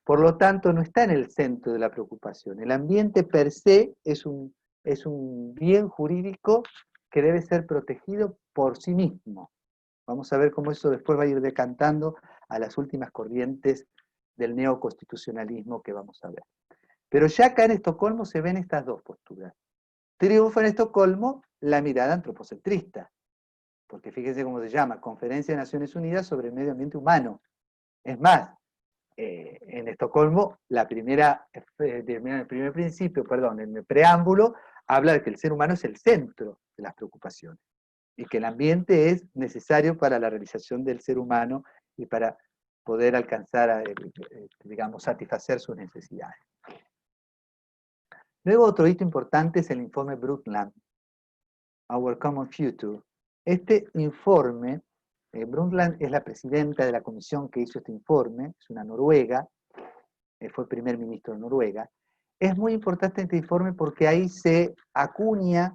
Por lo tanto, no está en el centro de la preocupación. El ambiente per se es un bien jurídico que debe ser protegido por sí mismo. Vamos a ver cómo eso después va a ir decantando a las últimas corrientes del neoconstitucionalismo que vamos a ver. Pero ya acá en Estocolmo se ven estas dos posturas. Triunfa en Estocolmo la mirada antropocentrista, porque fíjense cómo se llama, Conferencia de Naciones Unidas sobre el Medio Ambiente Humano. Es más, en Estocolmo, el primer principio, perdón, en el preámbulo, habla de que el ser humano es el centro de las preocupaciones y que el ambiente es necesario para la realización del ser humano y para poder alcanzar, digamos, satisfacer sus necesidades. Luego otro hito importante es el informe Brundtland, Our Common Future. Este informe, Brundtland es la presidenta de la comisión que hizo este informe, es una noruega, fue primer ministro de Noruega. Es muy importante este informe porque ahí se acuña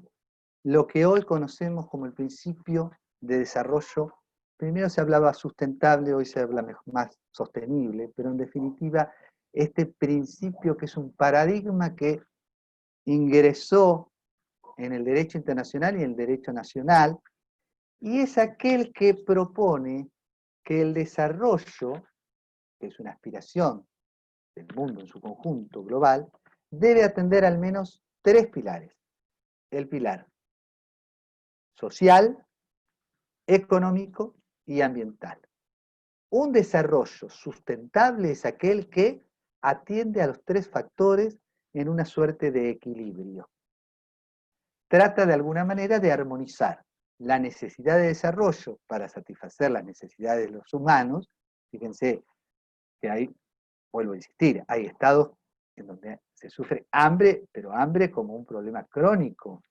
lo que hoy conocemos como el principio de desarrollo. Primero se hablaba sustentable, hoy se habla más sostenible, pero en definitiva este principio que es un paradigma que ingresó en el derecho internacional y en el derecho nacional, y es aquel que propone que el desarrollo, que es una aspiración del mundo en su conjunto global, debe atender al menos tres pilares. El pilar social, económico y ambiental. Un desarrollo sustentable es aquel que atiende a los tres factores en una suerte de equilibrio. Trata de alguna manera de armonizar la necesidad de desarrollo para satisfacer las necesidades de los humanos. Fíjense que hay, vuelvo a insistir, hay estados en donde se sufre hambre, pero hambre como un problema crónico.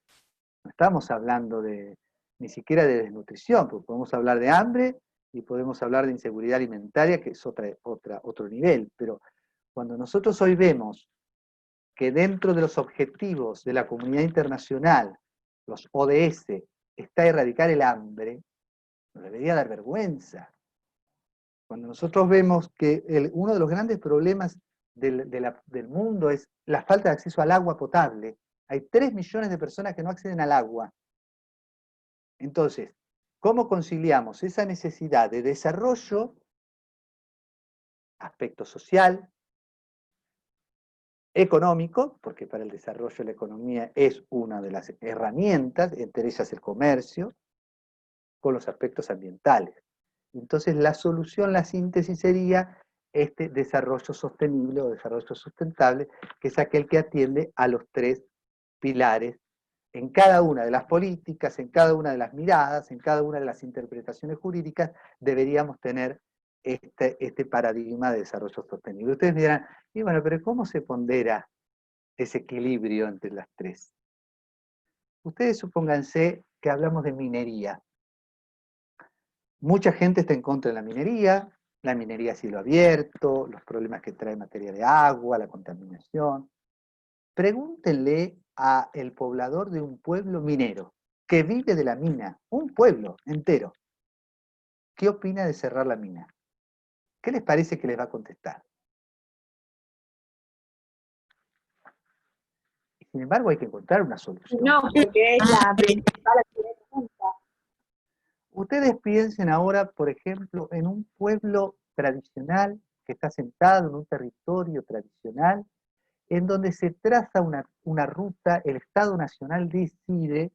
No estamos hablando ni siquiera de desnutrición, porque podemos hablar de hambre y podemos hablar de inseguridad alimentaria, que es otro nivel. Pero cuando nosotros hoy vemos que dentro de los objetivos de la comunidad internacional, los ODS, está erradicar el hambre, nos debería dar vergüenza. Cuando nosotros vemos que uno de los grandes problemas del mundo es la falta de acceso al agua potable. Hay 3 millones de personas que no acceden al agua. Entonces, ¿cómo conciliamos esa necesidad de desarrollo, aspecto social, económico, porque para el desarrollo la economía es una de las herramientas, entre ellas el comercio, con los aspectos ambientales? Entonces la solución, la síntesis sería este desarrollo sostenible o desarrollo sustentable, que es aquel que atiende a los tres pilares en cada una de las políticas, en cada una de las miradas, en cada una de las interpretaciones jurídicas. Deberíamos tener este paradigma de desarrollo sostenible. Ustedes me dirán, y bueno, pero ¿cómo se pondera ese equilibrio entre las tres? Ustedes supónganse que hablamos de minería. Mucha gente está en contra de la minería a cielo abierto, los problemas que trae en materia de agua, la contaminación. Pregúntenle al poblador de un pueblo minero, que vive de la mina, un pueblo entero, ¿qué opina de cerrar la mina? ¿Qué les parece que les va a contestar? Y sin embargo, hay que encontrar una solución. No, porque es la principal actividad económica. Ustedes piensen ahora, por ejemplo, en un pueblo tradicional que está sentado en un territorio tradicional, en donde se traza una ruta, el Estado Nacional decide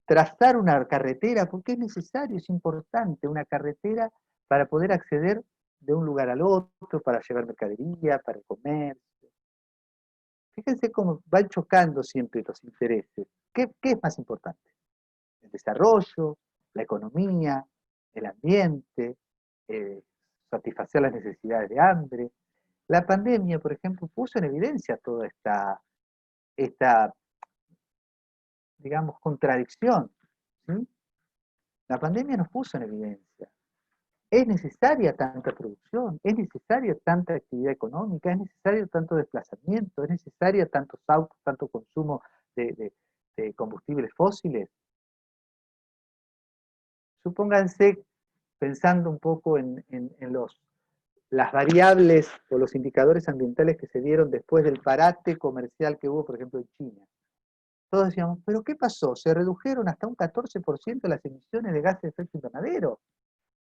trazar una carretera, porque es necesario, es importante, una carretera para poder acceder de un lugar al otro, para llevar mercadería, para comer. Fíjense cómo van chocando siempre los intereses. ¿Qué es más importante? El desarrollo, la economía, el ambiente, satisfacer las necesidades de hambre. La pandemia, por ejemplo, puso en evidencia toda esta digamos, contradicción. ¿Sí? La pandemia nos puso en evidencia. Es necesaria tanta producción, es necesaria tanta actividad económica, es necesario tanto desplazamiento, es necesaria tantos autos, tanto consumo de combustibles fósiles. Supónganse, pensando un poco en las variables o los indicadores ambientales que se dieron después del parate comercial que hubo, por ejemplo, en China. Todos decíamos, ¿pero qué pasó? Se redujeron hasta un 14% las emisiones de gases de efecto invernadero.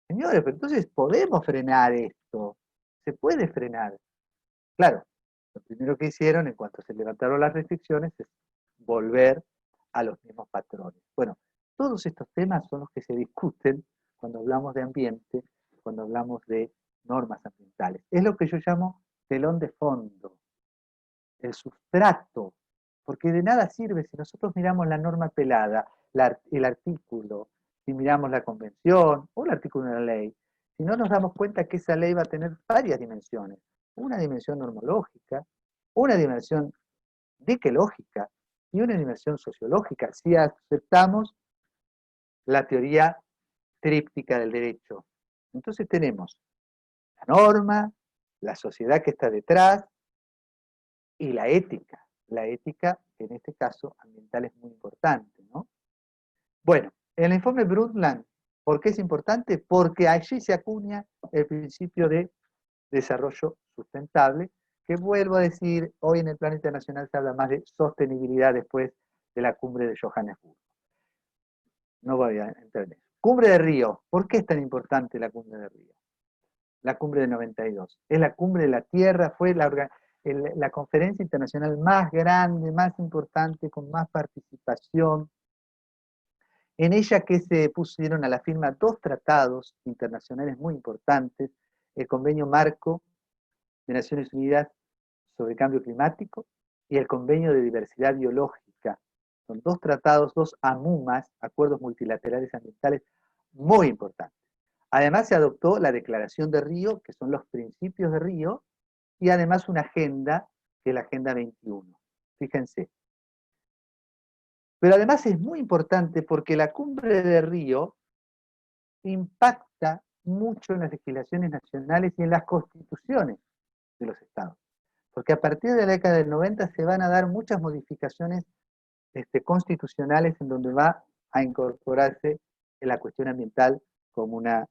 Señores, pero entonces podemos frenar esto. Se puede frenar. Claro, lo primero que hicieron en cuanto se levantaron las restricciones es volver a los mismos patrones. Bueno, todos estos temas son los que se discuten cuando hablamos de ambiente, cuando hablamos de normas ambientales. Es lo que yo llamo telón de fondo, el sustrato, porque de nada sirve si nosotros miramos la norma pelada, el artículo, si miramos la convención o el artículo de la ley, si no nos damos cuenta que esa ley va a tener varias dimensiones, una dimensión normológica, una dimensión diquelógica y una dimensión sociológica, si aceptamos la teoría tríptica del derecho. Entonces tenemos la norma, la sociedad que está detrás y la ética. La ética, en este caso, ambiental es muy importante, ¿no? Bueno, el informe Brundtland, ¿por qué es importante? Porque allí se acuña el principio de desarrollo sustentable, que vuelvo a decir, hoy en el plano internacional se habla más de sostenibilidad después de la cumbre de Johannesburgo. No voy a entrar en eso. Cumbre de Río, ¿por qué es tan importante la cumbre de Río? La cumbre de 92. Es la cumbre de la Tierra, fue la conferencia internacional más grande, más importante, con más participación. En ella que se pusieron a la firma 2 tratados internacionales muy importantes, el Convenio Marco de Naciones Unidas sobre Cambio Climático y el Convenio de Diversidad Biológica. Son 2 tratados, 2 AMUMAS, Acuerdos Multilaterales Ambientales, muy importantes. Además se adoptó la Declaración de Río, que son los principios de Río, y además una agenda, que es la Agenda 21. Fíjense. Pero además es muy importante porque la cumbre de Río impacta mucho en las legislaciones nacionales y en las constituciones de los estados. Porque a partir de la década del 90 se van a dar muchas modificaciones constitucionales en donde va a incorporarse la cuestión ambiental como una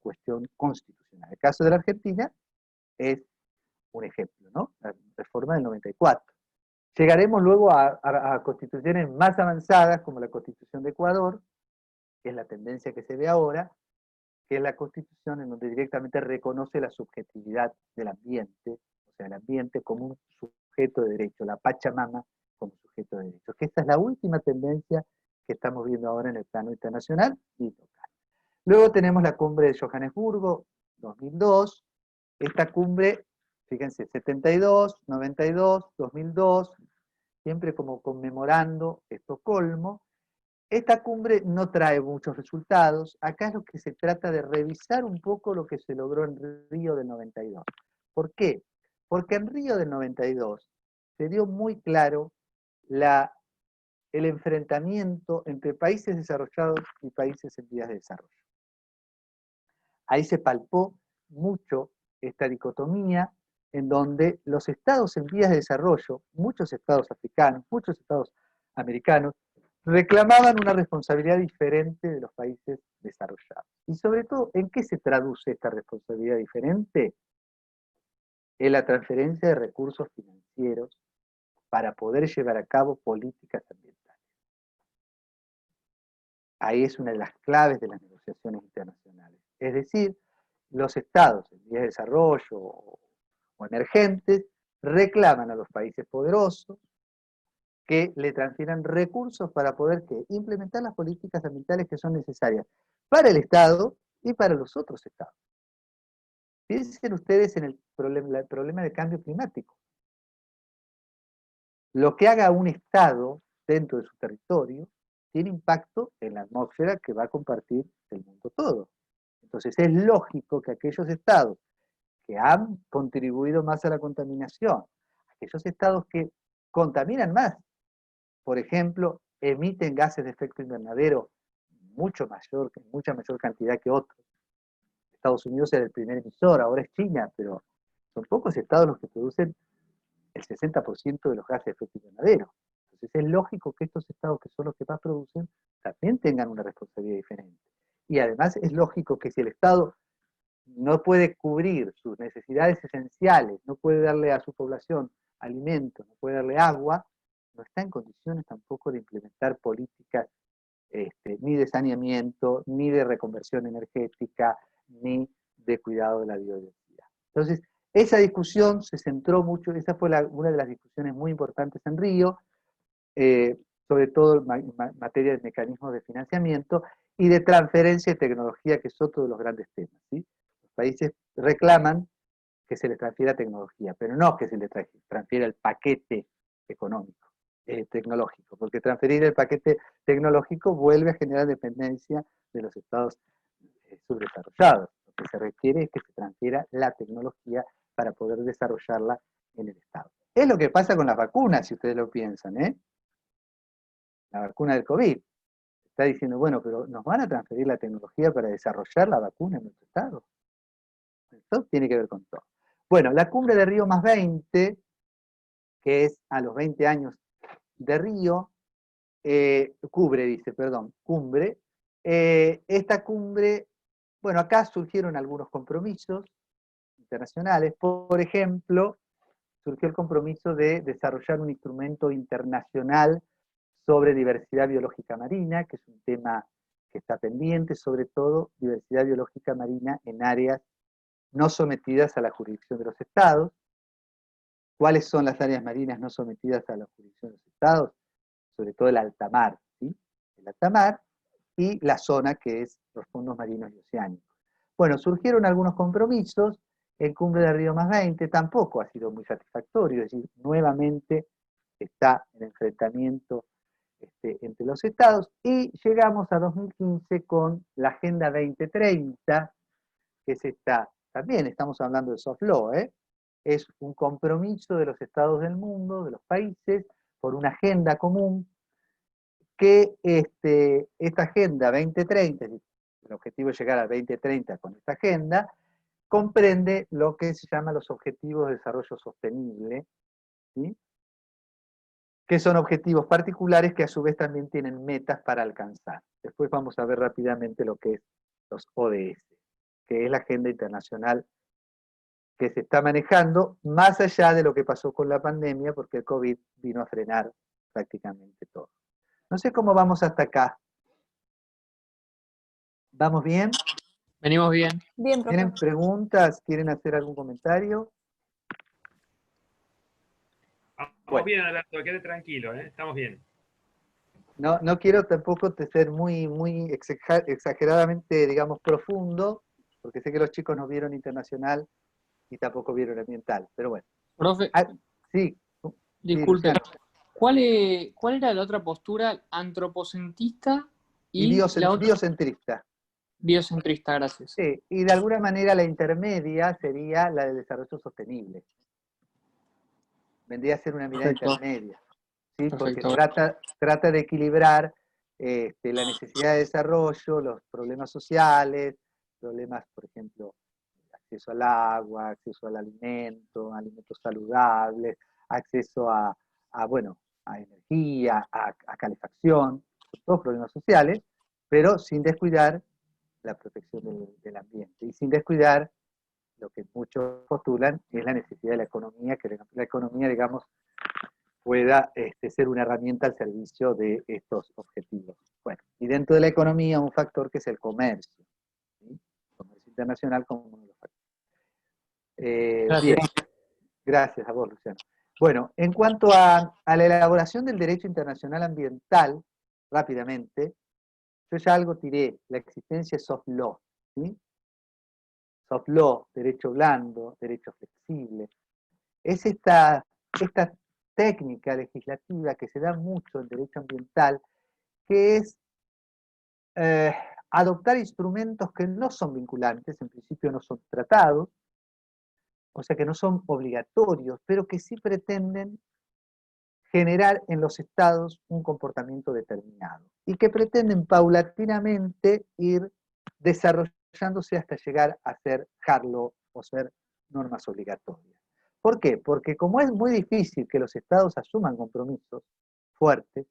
cuestión constitucional. El caso de la Argentina es un ejemplo, ¿no? La reforma del 94. Llegaremos luego a constituciones más avanzadas, como la Constitución de Ecuador, que es la tendencia que se ve ahora, que es la Constitución en donde directamente reconoce la subjetividad del ambiente, o sea, el ambiente como un sujeto de derecho, la Pachamama como sujeto de derecho. Que esta es la última tendencia que estamos viendo ahora en el plano internacional y local. Luego tenemos la cumbre de Johannesburgo, 2002. Esta cumbre, fíjense, 72, 92, 2002, siempre como conmemorando Estocolmo. Esta cumbre no trae muchos resultados. Acá es lo que se trata de revisar un poco lo que se logró en Río del 92. ¿Por qué? Porque en Río del 92 se dio muy claro el enfrentamiento entre países desarrollados y países en vías de desarrollo. Ahí se palpó mucho esta dicotomía en donde los estados en vías de desarrollo, muchos estados africanos, muchos estados americanos, reclamaban una responsabilidad diferente de los países desarrollados. Y sobre todo, ¿en qué se traduce esta responsabilidad diferente? En la transferencia de recursos financieros para poder llevar a cabo políticas ambientales. Ahí es una de las claves de las negociaciones internacionales. Es decir, los estados en vías de desarrollo o emergentes reclaman a los países poderosos que le transfieran recursos para poder implementar las políticas ambientales que son necesarias para el Estado y para los otros estados. Piensen ustedes en el problema del cambio climático. Lo que haga un Estado dentro de su territorio tiene impacto en la atmósfera que va a compartir el mundo todo. Entonces es lógico que aquellos estados que han contribuido más a la contaminación, aquellos estados que contaminan más, por ejemplo, emiten gases de efecto invernadero mucha mayor cantidad que otros. Estados Unidos era el primer emisor, ahora es China, pero son pocos estados los que producen el 60% de los gases de efecto invernadero. Entonces es lógico que estos estados que son los que más producen también tengan una responsabilidad diferente. Y además es lógico que si el Estado no puede cubrir sus necesidades esenciales, no puede darle a su población alimentos, no puede darle agua, no está en condiciones tampoco de implementar políticas ni de saneamiento, ni de reconversión energética, ni de cuidado de la biodiversidad. Entonces, esa discusión se centró mucho, esa fue una de las discusiones muy importantes en Río, sobre todo en materia de mecanismos de financiamiento y de transferencia de tecnología, que es otro de los grandes temas, ¿sí? Los países reclaman que se les transfiera tecnología, pero no que se les transfiera el paquete económico, tecnológico, porque transferir el paquete tecnológico vuelve a generar dependencia de los estados subdesarrollados. Lo que se requiere es que se transfiera la tecnología para poder desarrollarla en el Estado. Es lo que pasa con las vacunas, si ustedes lo piensan, ¿eh? La vacuna del COVID. Está diciendo, bueno, pero ¿nos van a transferir la tecnología para desarrollar la vacuna en nuestro Estado? Esto tiene que ver con todo. Bueno, la cumbre de Río +20, que es a los 20 años de Río, cumbre. Esta cumbre, bueno, acá surgieron algunos compromisos internacionales. Por ejemplo, surgió el compromiso de desarrollar un instrumento internacional sobre diversidad biológica marina, que es un tema que está pendiente, sobre todo diversidad biológica marina en áreas no sometidas a la jurisdicción de los estados. ¿Cuáles son las áreas marinas no sometidas a la jurisdicción de los estados? Sobre todo el alta mar, ¿sí? El alta mar y la zona que es los fondos marinos y oceánicos. Bueno, surgieron algunos compromisos, en Cumbre de Río +20 tampoco ha sido muy satisfactorio, es decir, nuevamente está en enfrentamiento entre los estados, y llegamos a 2015 con la Agenda 2030, que es también estamos hablando de soft law, es un compromiso de los estados del mundo, de los países, por una agenda común, que esta Agenda 2030, el objetivo es llegar al 2030 con esta agenda, comprende lo que se llama los Objetivos de Desarrollo Sostenible, ¿sí? Que son objetivos particulares que a su vez también tienen metas para alcanzar. Después vamos a ver rápidamente lo que es los ODS, que es la agenda internacional que se está manejando, más allá de lo que pasó con la pandemia, porque el COVID vino a frenar prácticamente todo. No sé cómo vamos hasta acá. ¿Vamos bien? Venimos bien. Bien, profe. ¿Tienen preguntas? ¿Quieren hacer algún comentario? Vamos Bueno. bien, Alberto, quede tranquilo, estamos bien. No quiero tampoco ser muy exageradamente, digamos, profundo, porque sé que los chicos no vieron internacional y tampoco vieron ambiental, pero bueno. Profe, Sí. disculpe, Luciano. ¿cuál era la otra postura? Antropocentrista Y y la otra biocentrista. biocentrista, gracias. Sí, y de alguna manera la intermedia sería la del desarrollo sostenible. Vendría a ser una mirada Perfecto. intermedia, ¿sí? Porque Perfecto. trata de equilibrar la necesidad de desarrollo, los problemas sociales, problemas, por ejemplo, acceso al agua, acceso al alimento, alimentos saludables, acceso a energía, a calefacción, son todos problemas sociales, pero sin descuidar la protección del ambiente y sin descuidar lo que muchos postulan es la necesidad de la economía, que la economía, digamos, pueda ser una herramienta al servicio de estos objetivos. Bueno, y dentro de la economía un factor que es el comercio, ¿sí? El comercio internacional como uno de los factores. Bien, gracias a vos, Luciano. Bueno, en cuanto a la elaboración del derecho internacional ambiental, rápidamente, yo ya algo tiré, la existencia de soft law, ¿sí? Soft law, derecho blando, derecho flexible. Es esta técnica legislativa que se da mucho en derecho ambiental, que es adoptar instrumentos que no son vinculantes, en principio no son tratados, o sea que no son obligatorios, pero que sí pretenden generar en los estados un comportamiento determinado y que pretenden paulatinamente ir desarrollándose hasta llegar a ser hard law o ser normas obligatorias. ¿Por qué? Porque como es muy difícil que los estados asuman compromisos fuertes,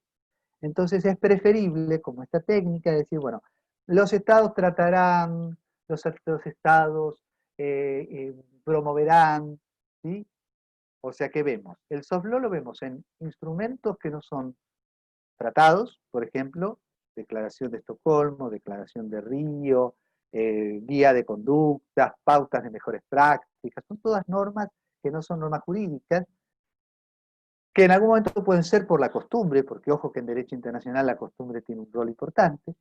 entonces es preferible, como esta técnica, decir, bueno, los estados tratarán, los estados promoverán, ¿sí? O sea que vemos, el soft law lo vemos en instrumentos que no son tratados, por ejemplo, Declaración de Estocolmo, Declaración de Río, Guía de Conductas, Pautas de Mejores Prácticas, son todas normas que no son normas jurídicas, que en algún momento pueden ser por la costumbre, porque ojo que en derecho internacional la costumbre tiene un rol importante,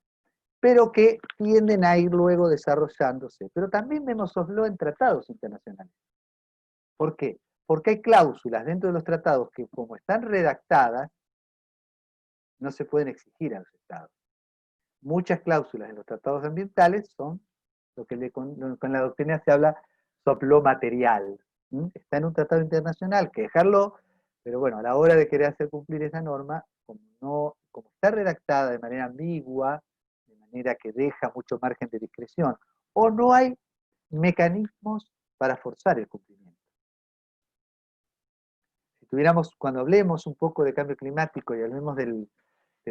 pero que tienden a ir luego desarrollándose. Pero también vemos soft law en tratados internacionales. ¿Por qué? Porque hay cláusulas dentro de los tratados que, como están redactadas, no se pueden exigir a los estados. Muchas cláusulas en los tratados ambientales son lo que con la doctrina se habla soft law material. Está en un tratado internacional que dejarlo, pero bueno, a la hora de querer hacer cumplir esa norma, como está redactada de manera ambigua, de manera que deja mucho margen de discreción, o no hay mecanismos para forzar el cumplimiento. Si tuviéramos, cuando hablemos un poco de cambio climático y hablemos del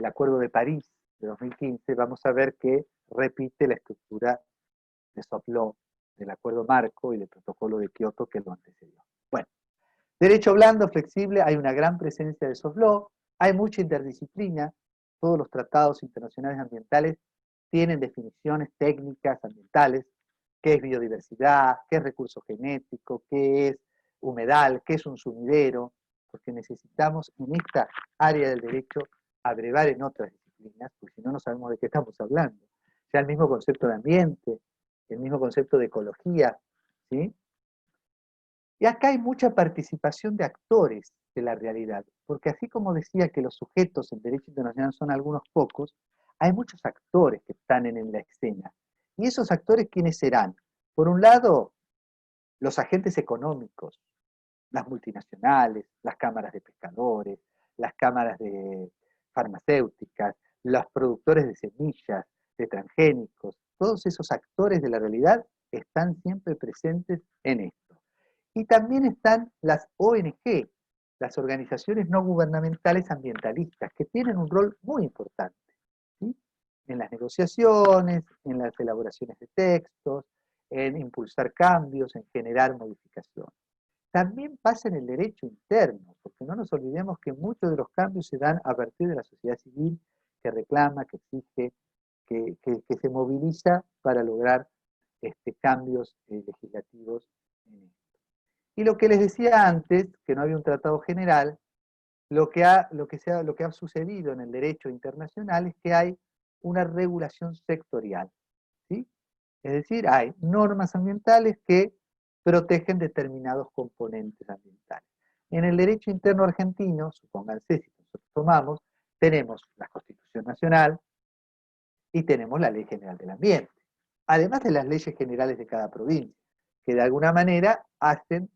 Acuerdo de París de 2015, vamos a ver que repite la estructura de soft law, del Acuerdo Marco y del Protocolo de Kioto que lo antecedió. Bueno, derecho blando, flexible, hay una gran presencia de soft law, hay mucha interdisciplina, todos los tratados internacionales ambientales tienen definiciones técnicas ambientales, qué es biodiversidad, qué es recurso genético, qué es humedal, qué es un sumidero, porque necesitamos en esta área del derecho abrevar en otras disciplinas, porque si no, no sabemos de qué estamos hablando. Ya el mismo concepto de ambiente, el mismo concepto de ecología, ¿sí? Y acá hay mucha participación de actores de la realidad, porque así como decía que los sujetos en derecho internacional son algunos pocos, hay muchos actores que están en la escena. ¿Y esos actores quiénes serán? Por un lado, los agentes económicos, las multinacionales, las cámaras de pescadores, las cámaras de farmacéuticas, los productores de semillas, de transgénicos, todos esos actores de la realidad están siempre presentes en esto. Y también están las ONG, las organizaciones no gubernamentales ambientalistas, que tienen un rol muy importante, ¿sí? En las negociaciones, en las elaboraciones de textos, en impulsar cambios, en generar modificaciones. También pasa en el derecho interno, porque no nos olvidemos que muchos de los cambios se dan a partir de la sociedad civil que reclama, que exige, que se moviliza para lograr cambios legislativos en esto. Y lo que les decía antes, que no había un tratado general, lo que ha sucedido en el derecho internacional es que hay una regulación sectorial, ¿sí? Es decir, hay normas ambientales que protegen determinados componentes ambientales. En el derecho interno argentino, supónganse, si nosotros tomamos, tenemos la Constitución Nacional y tenemos la Ley General del Ambiente, además de las leyes generales de cada provincia, que de alguna manera hacen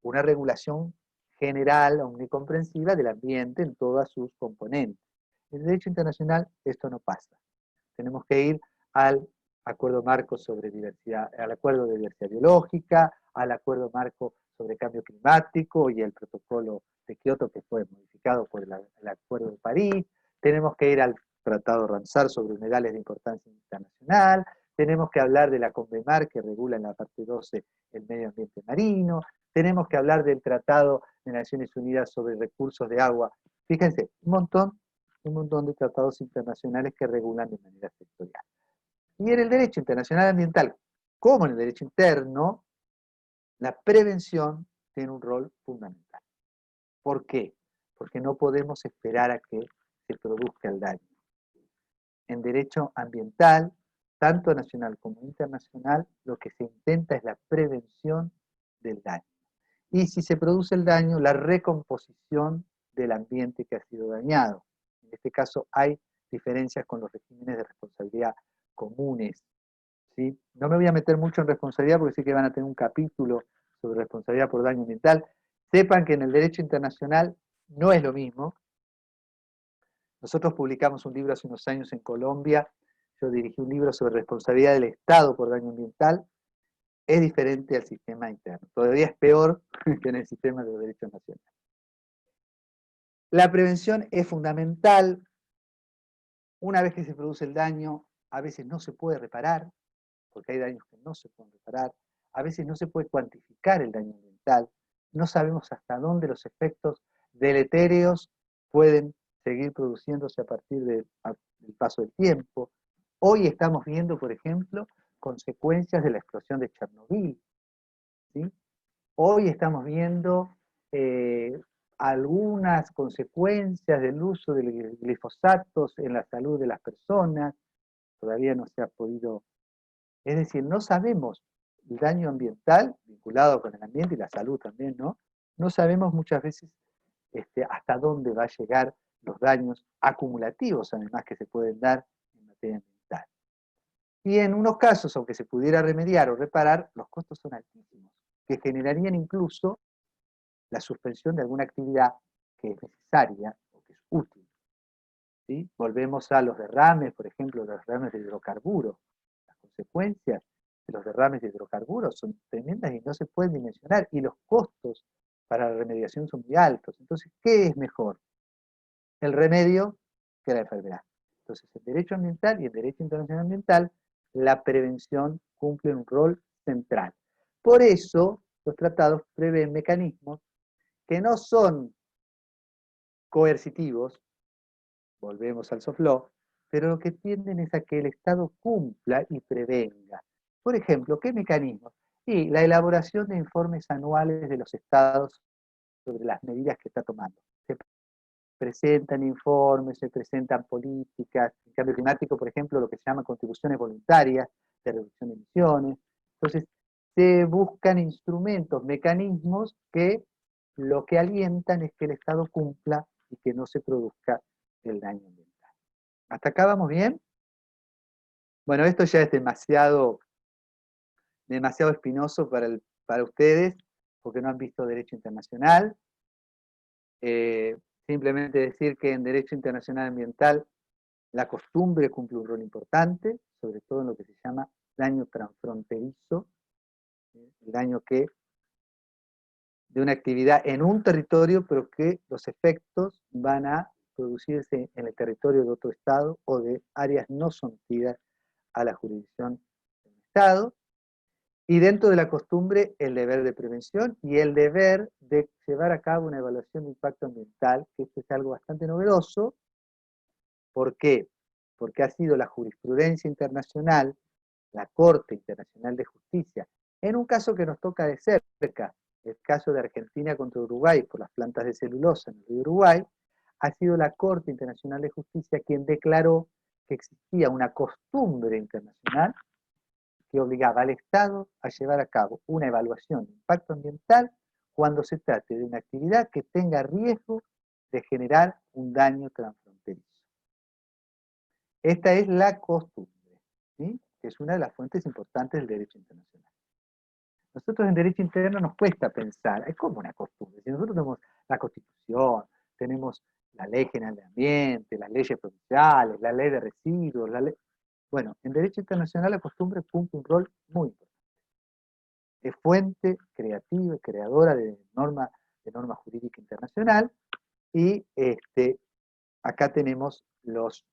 una regulación general, omnicomprensiva del ambiente en todas sus componentes. En el derecho internacional esto no pasa. Tenemos que ir al acuerdo marco sobre diversidad, al acuerdo de diversidad biológica, al acuerdo marco sobre cambio climático y el protocolo de Kioto que fue modificado por el acuerdo de París. Tenemos que ir al Tratado Ramsar sobre humedales de importancia internacional, tenemos que hablar de la CONVEMAR que regula en la parte 12 el medio ambiente marino, tenemos que hablar del Tratado de Naciones Unidas sobre recursos de agua. Fíjense, un montón de tratados internacionales que regulan de manera sectorial. Y en el derecho internacional ambiental, como en el derecho interno, la prevención tiene un rol fundamental. ¿Por qué? Porque no podemos esperar a que se produzca el daño. En derecho ambiental, tanto nacional como internacional, lo que se intenta es la prevención del daño. Y si se produce el daño, la recomposición del ambiente que ha sido dañado. En este caso hay diferencias con los regímenes de responsabilidad comunes, ¿sí? No me voy a meter mucho en responsabilidad porque sé que van a tener un capítulo sobre responsabilidad por daño ambiental. Sepan que en el derecho internacional no es lo mismo. Nosotros publicamos un libro hace unos años en Colombia, yo dirigí un libro sobre responsabilidad del Estado por daño ambiental, es diferente al sistema interno, todavía es peor que en el sistema de derecho nacional. La prevención es fundamental. Una vez que se produce el daño, a veces no se puede reparar, porque hay daños que no se pueden reparar, a veces no se puede cuantificar el daño ambiental, no sabemos hasta dónde los efectos deletéreos pueden seguir produciéndose a partir del paso del tiempo. Hoy estamos viendo, por ejemplo, consecuencias de la explosión de Chernobyl, ¿sí? Hoy estamos viendo algunas consecuencias del uso de glifosatos en la salud de las personas, todavía no se ha podido, es decir, no sabemos el daño ambiental vinculado con el ambiente y la salud también, ¿no? No sabemos muchas veces hasta dónde va a llegar los daños acumulativos, además, que se pueden dar en materia ambiental. Y en unos casos, aunque se pudiera remediar o reparar, los costos son altísimos, que generarían incluso la suspensión de alguna actividad que es necesaria o que es útil, ¿sí? Volvemos a los derrames, por ejemplo, los derrames de hidrocarburos. Las consecuencias de los derrames de hidrocarburos son tremendas y no se pueden dimensionar, y los costos para la remediación son muy altos. Entonces, ¿qué es mejor? El remedio que la enfermedad. Entonces, en derecho ambiental y en derecho internacional ambiental, la prevención cumple un rol central. Por eso, los tratados prevén mecanismos que no son coercitivos, volvemos al soft law, pero lo que tienden es a que el Estado cumpla y prevenga. Por ejemplo, ¿qué mecanismos? Y la elaboración de informes anuales de los Estados sobre las medidas que está tomando. Se presentan informes, se presentan políticas, en cambio climático, por ejemplo, lo que se llama contribuciones voluntarias de reducción de emisiones. Entonces, se buscan instrumentos, mecanismos que lo que alientan es que el Estado cumpla y que no se produzca el daño ambiental. ¿Hasta acá vamos bien? Bueno, esto ya es demasiado espinoso para ustedes, porque no han visto derecho internacional. Simplemente decir que en derecho internacional ambiental la costumbre cumple un rol importante, sobre todo en lo que se llama daño transfronterizo, el daño que de una actividad en un territorio, pero que los efectos van a producirse en el territorio de otro Estado o de áreas no sometidas a la jurisdicción del Estado. Y dentro de la costumbre, el deber de prevención y el deber de llevar a cabo una evaluación de impacto ambiental, que esto es algo bastante novedoso. ¿Por qué? Porque ha sido la jurisprudencia internacional, la Corte Internacional de Justicia, en un caso que nos toca de cerca, el caso de Argentina contra Uruguay por las plantas de celulosa en el río Uruguay, ha sido la Corte Internacional de Justicia quien declaró que existía una costumbre internacional que obligaba al Estado a llevar a cabo una evaluación de impacto ambiental cuando se trate de una actividad que tenga riesgo de generar un daño transfronterizo. Esta es la costumbre, ¿sí? Que es una de las fuentes importantes del derecho internacional. Nosotros en derecho interno nos cuesta pensar, es como una costumbre. Si nosotros tenemos la Constitución, tenemos la Ley General de Ambiente, las leyes provinciales, la Ley de Residuos, la ley... Bueno, en derecho internacional la costumbre cumple un rol muy importante. Es fuente creativa y creadora de norma jurídica internacional, y acá tenemos los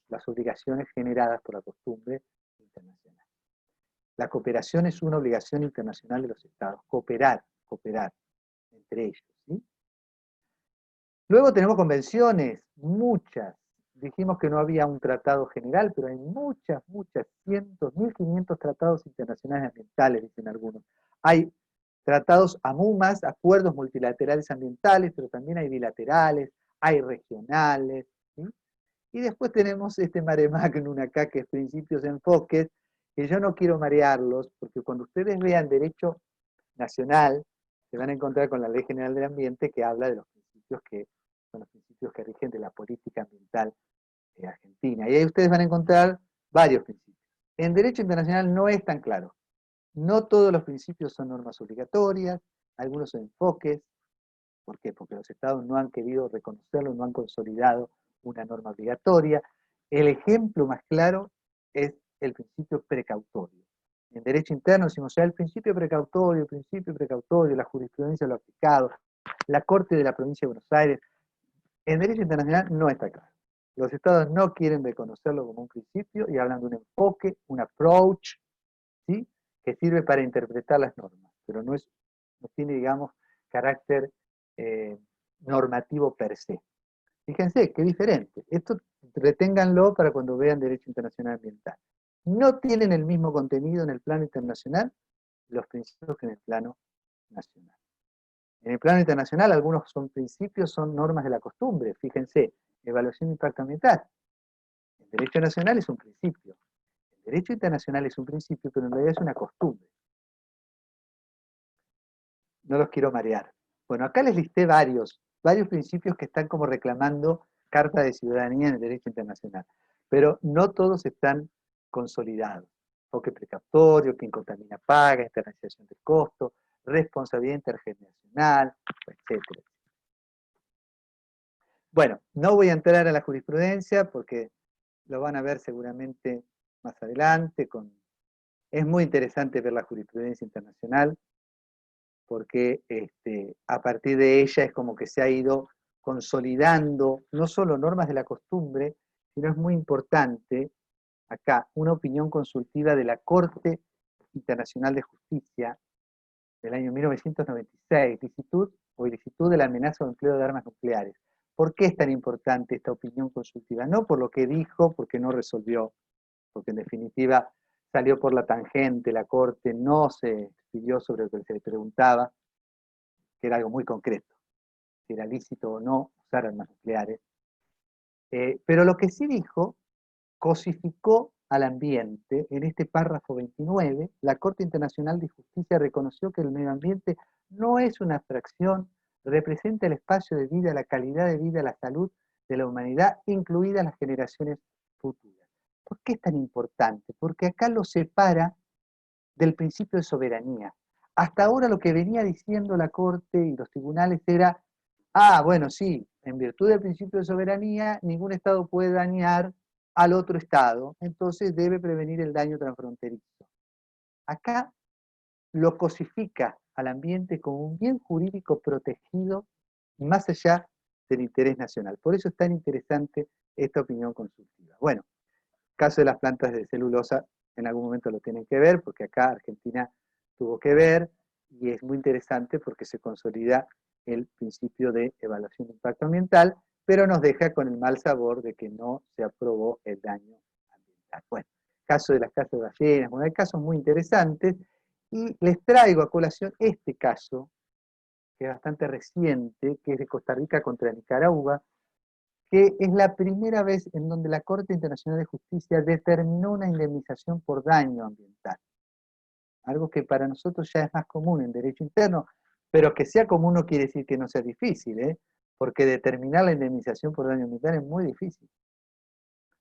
las obligaciones generadas por la costumbre internacional. La cooperación es una obligación internacional de los estados, cooperar entre ellos, ¿sí? Luego tenemos convenciones, muchas. Dijimos que no había un tratado general, pero hay muchas, cientos, 1500 tratados internacionales ambientales, dicen algunos. Hay tratados AMUMAS, acuerdos multilaterales ambientales, pero también hay bilaterales, hay regionales, ¿sí? Y después tenemos este mare magnum acá, que es principios de enfoques, que yo no quiero marearlos, porque cuando ustedes vean derecho nacional, se van a encontrar con la Ley General del Ambiente, que habla de los principios que son los principios que rigen de la política ambiental de Argentina. Y ahí ustedes van a encontrar varios principios. En derecho internacional no es tan claro. No todos los principios son normas obligatorias, algunos son enfoques. ¿Por qué? Porque los estados no han querido reconocerlo, no han consolidado una norma obligatoria. El ejemplo más claro es el principio precautorio. En derecho interno decimos, el principio precautorio, la jurisprudencia lo ha aplicado, la Corte de la Provincia de Buenos Aires. En derecho internacional no está claro. Los estados no quieren reconocerlo como un principio y hablan de un enfoque, un approach, ¿sí?, que sirve para interpretar las normas, pero no tiene, digamos, carácter normativo per se. Fíjense, qué diferente. Esto reténganlo para cuando vean derecho internacional ambiental. No tienen el mismo contenido en el plano internacional los principios que en el plano nacional. En el plano internacional algunos son principios, son normas de la costumbre. Fíjense, evaluación de impacto ambiental. En derecho nacional es un principio. En derecho internacional es un principio, pero en realidad es una costumbre. No los quiero marear. Bueno, acá les listé varios principios que están como reclamando carta de ciudadanía en el derecho internacional, pero no todos están consolidados. Enfoque precautorio, quien contamina paga, internalización del costo, responsabilidad intergeneracional, etc. Bueno, no voy a entrar a la jurisprudencia porque lo van a ver seguramente más adelante. Es muy interesante ver la jurisprudencia internacional, porque a partir de ella es como que se ha ido consolidando no solo normas de la costumbre, sino es muy importante acá una opinión consultiva de la Corte Internacional de Justicia del año 1996, ilicitud de la amenaza o empleo de armas nucleares. ¿Por qué es tan importante esta opinión consultiva? No por lo que dijo, porque no resolvió, porque en definitiva salió por la tangente, la Corte no se pidió sobre lo que se le preguntaba, que era algo muy concreto, si era lícito o no usar armas nucleares. Pero lo que sí dijo, cosificó al ambiente. En este párrafo 29, la Corte Internacional de Justicia reconoció que el medio ambiente no es una abstracción, representa el espacio de vida, la calidad de vida, la salud de la humanidad, incluidas las generaciones futuras. ¿Por qué es tan importante? Porque acá lo separa del principio de soberanía. Hasta ahora lo que venía diciendo la Corte y los tribunales era, bueno, sí, en virtud del principio de soberanía, ningún Estado puede dañar al otro Estado, entonces debe prevenir el daño transfronterizo. Acá lo cosifica al ambiente como un bien jurídico protegido más allá del interés nacional. Por eso es tan interesante esta opinión consultiva. Bueno, caso de las plantas de celulosa, en algún momento lo tienen que ver, porque acá Argentina tuvo que ver, y es muy interesante porque se consolida el principio de evaluación de impacto ambiental, pero nos deja con el mal sabor de que no se aprobó el daño ambiental. Bueno, caso de las casas de ballenas, bueno, hay casos muy interesantes, y les traigo a colación este caso, que es bastante reciente, que es de Costa Rica contra Nicaragua, que es la primera vez en donde la Corte Internacional de Justicia determinó una indemnización por daño ambiental. Algo que para nosotros ya es más común en derecho interno, pero que sea común no quiere decir que no sea difícil, porque determinar la indemnización por daño ambiental es muy difícil.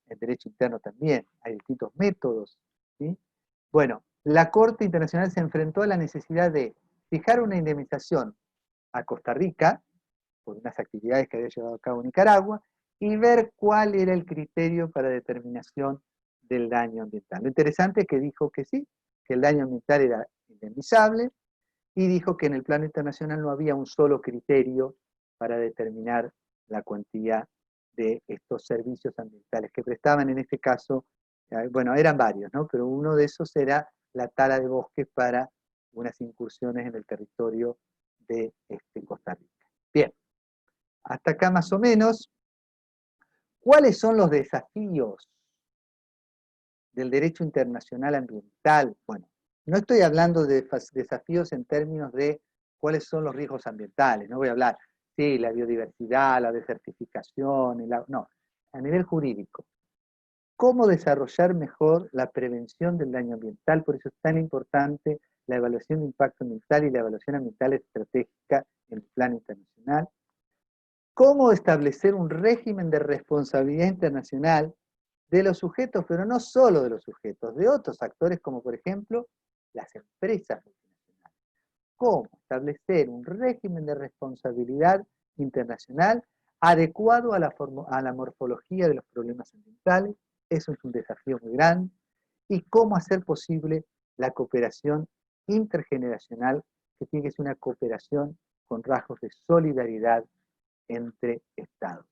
En derecho interno también, hay distintos métodos, ¿sí? Bueno, la Corte Internacional se enfrentó a la necesidad de fijar una indemnización a Costa Rica, por unas actividades que había llevado a cabo Nicaragua, y ver cuál era el criterio para determinación del daño ambiental. Lo interesante es que dijo que sí, que el daño ambiental era indemnizable, y dijo que en el plano internacional no había un solo criterio para determinar la cuantía de estos servicios ambientales que prestaban en este caso, bueno, eran varios, ¿no? Pero uno de esos era la tala de bosques para unas incursiones en el territorio de Costa Rica. Bien, hasta acá más o menos. ¿Cuáles son los desafíos del derecho internacional ambiental? Bueno, no estoy hablando de desafíos en términos de cuáles son los riesgos ambientales, no voy a hablar, sí, la biodiversidad, la desertificación, no, a nivel jurídico. ¿Cómo desarrollar mejor la prevención del daño ambiental? Por eso es tan importante la evaluación de impacto ambiental y la evaluación ambiental estratégica en el plano internacional. ¿Cómo establecer un régimen de responsabilidad internacional de los sujetos, pero no solo de los sujetos, de otros actores como por ejemplo las empresas multinacionales? ¿Cómo establecer un régimen de responsabilidad internacional adecuado a la morfología de los problemas ambientales? Eso es un desafío muy grande. ¿Y cómo hacer posible la cooperación intergeneracional, que tiene que ser una cooperación con rasgos de solidaridad entre estados?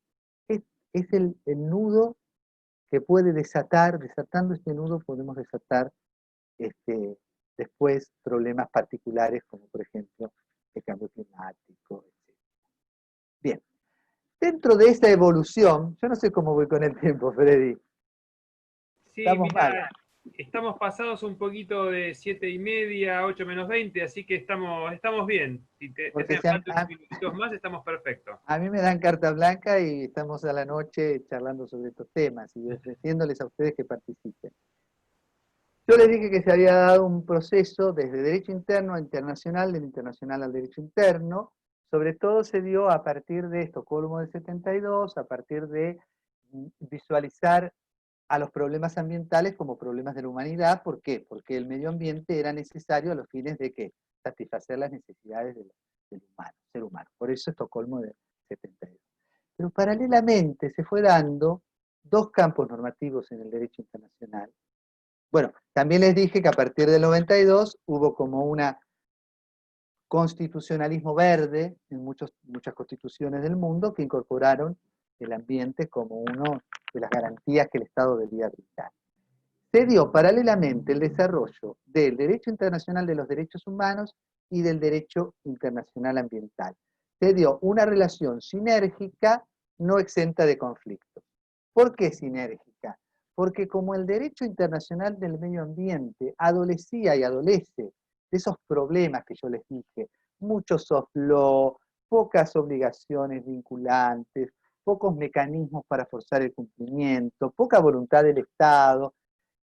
Es el nudo que puede desatando este nudo podemos desatar después problemas particulares como por ejemplo el cambio climático, etc. Bien, dentro de esta evolución, yo no sé cómo voy con el tiempo, Freddy. Sí, Estamos mal. mira, estamos pasados un poquito de 7:30, 8 menos 20, así que estamos bien. Si te Porque hacen falta unos minutitos más, estamos perfectos. a mí me dan carta blanca y estamos a la noche charlando sobre estos temas y ofreciéndoles a ustedes que participen. Yo les dije que se había dado un proceso desde derecho interno a internacional, del internacional al derecho interno. Sobre todo se dio a partir de Estocolmo del 72, a partir de visualizar a los problemas ambientales como problemas de la humanidad. ¿Por qué? Porque el medio ambiente era necesario a los fines de que satisfacer las necesidades del ser humano. Por eso Estocolmo del 72. Pero paralelamente se fue dando dos campos normativos en el derecho internacional. Bueno, también les dije que a partir del 92 hubo como una constitucionalismo verde en muchas constituciones del mundo que incorporaron el ambiente como una de las garantías que el Estado debía brindar. Se dio paralelamente el desarrollo del derecho internacional de los derechos humanos y del derecho internacional ambiental. Se dio una relación sinérgica no exenta de conflictos. ¿Por qué sinérgica? Porque como el derecho internacional del medio ambiente adolecía y adolece de esos problemas que yo les dije, mucho soft law, pocas obligaciones vinculantes, pocos mecanismos para forzar el cumplimiento, poca voluntad del Estado,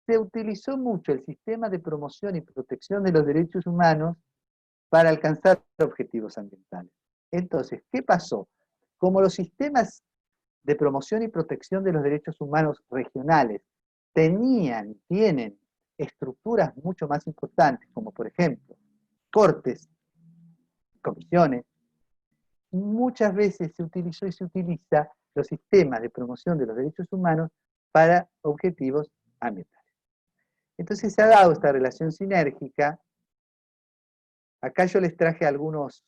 se utilizó mucho el sistema de promoción y protección de los derechos humanos para alcanzar objetivos ambientales. Entonces, ¿qué pasó? Como los sistemas de promoción y protección de los derechos humanos regionales tienen estructuras mucho más importantes, como por ejemplo, cortes, comisiones, muchas veces se utilizó y se utiliza los sistemas de promoción de los derechos humanos para objetivos ambientales. Entonces se ha dado esta relación sinérgica. Acá yo les traje algunas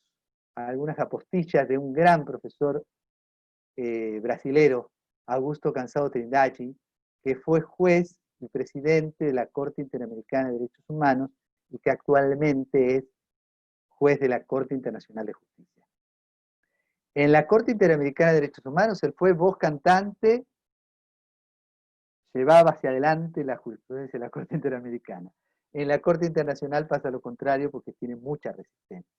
apostillas de un gran profesor brasilero, Augusto Cansado Trindade, que fue juez y presidente de la Corte Interamericana de Derechos Humanos y que actualmente es juez de la Corte Internacional de Justicia. En la Corte Interamericana de Derechos Humanos él fue voz cantante, llevaba hacia adelante la jurisprudencia de la Corte Interamericana. En la Corte Internacional pasa lo contrario porque tiene mucha resistencia.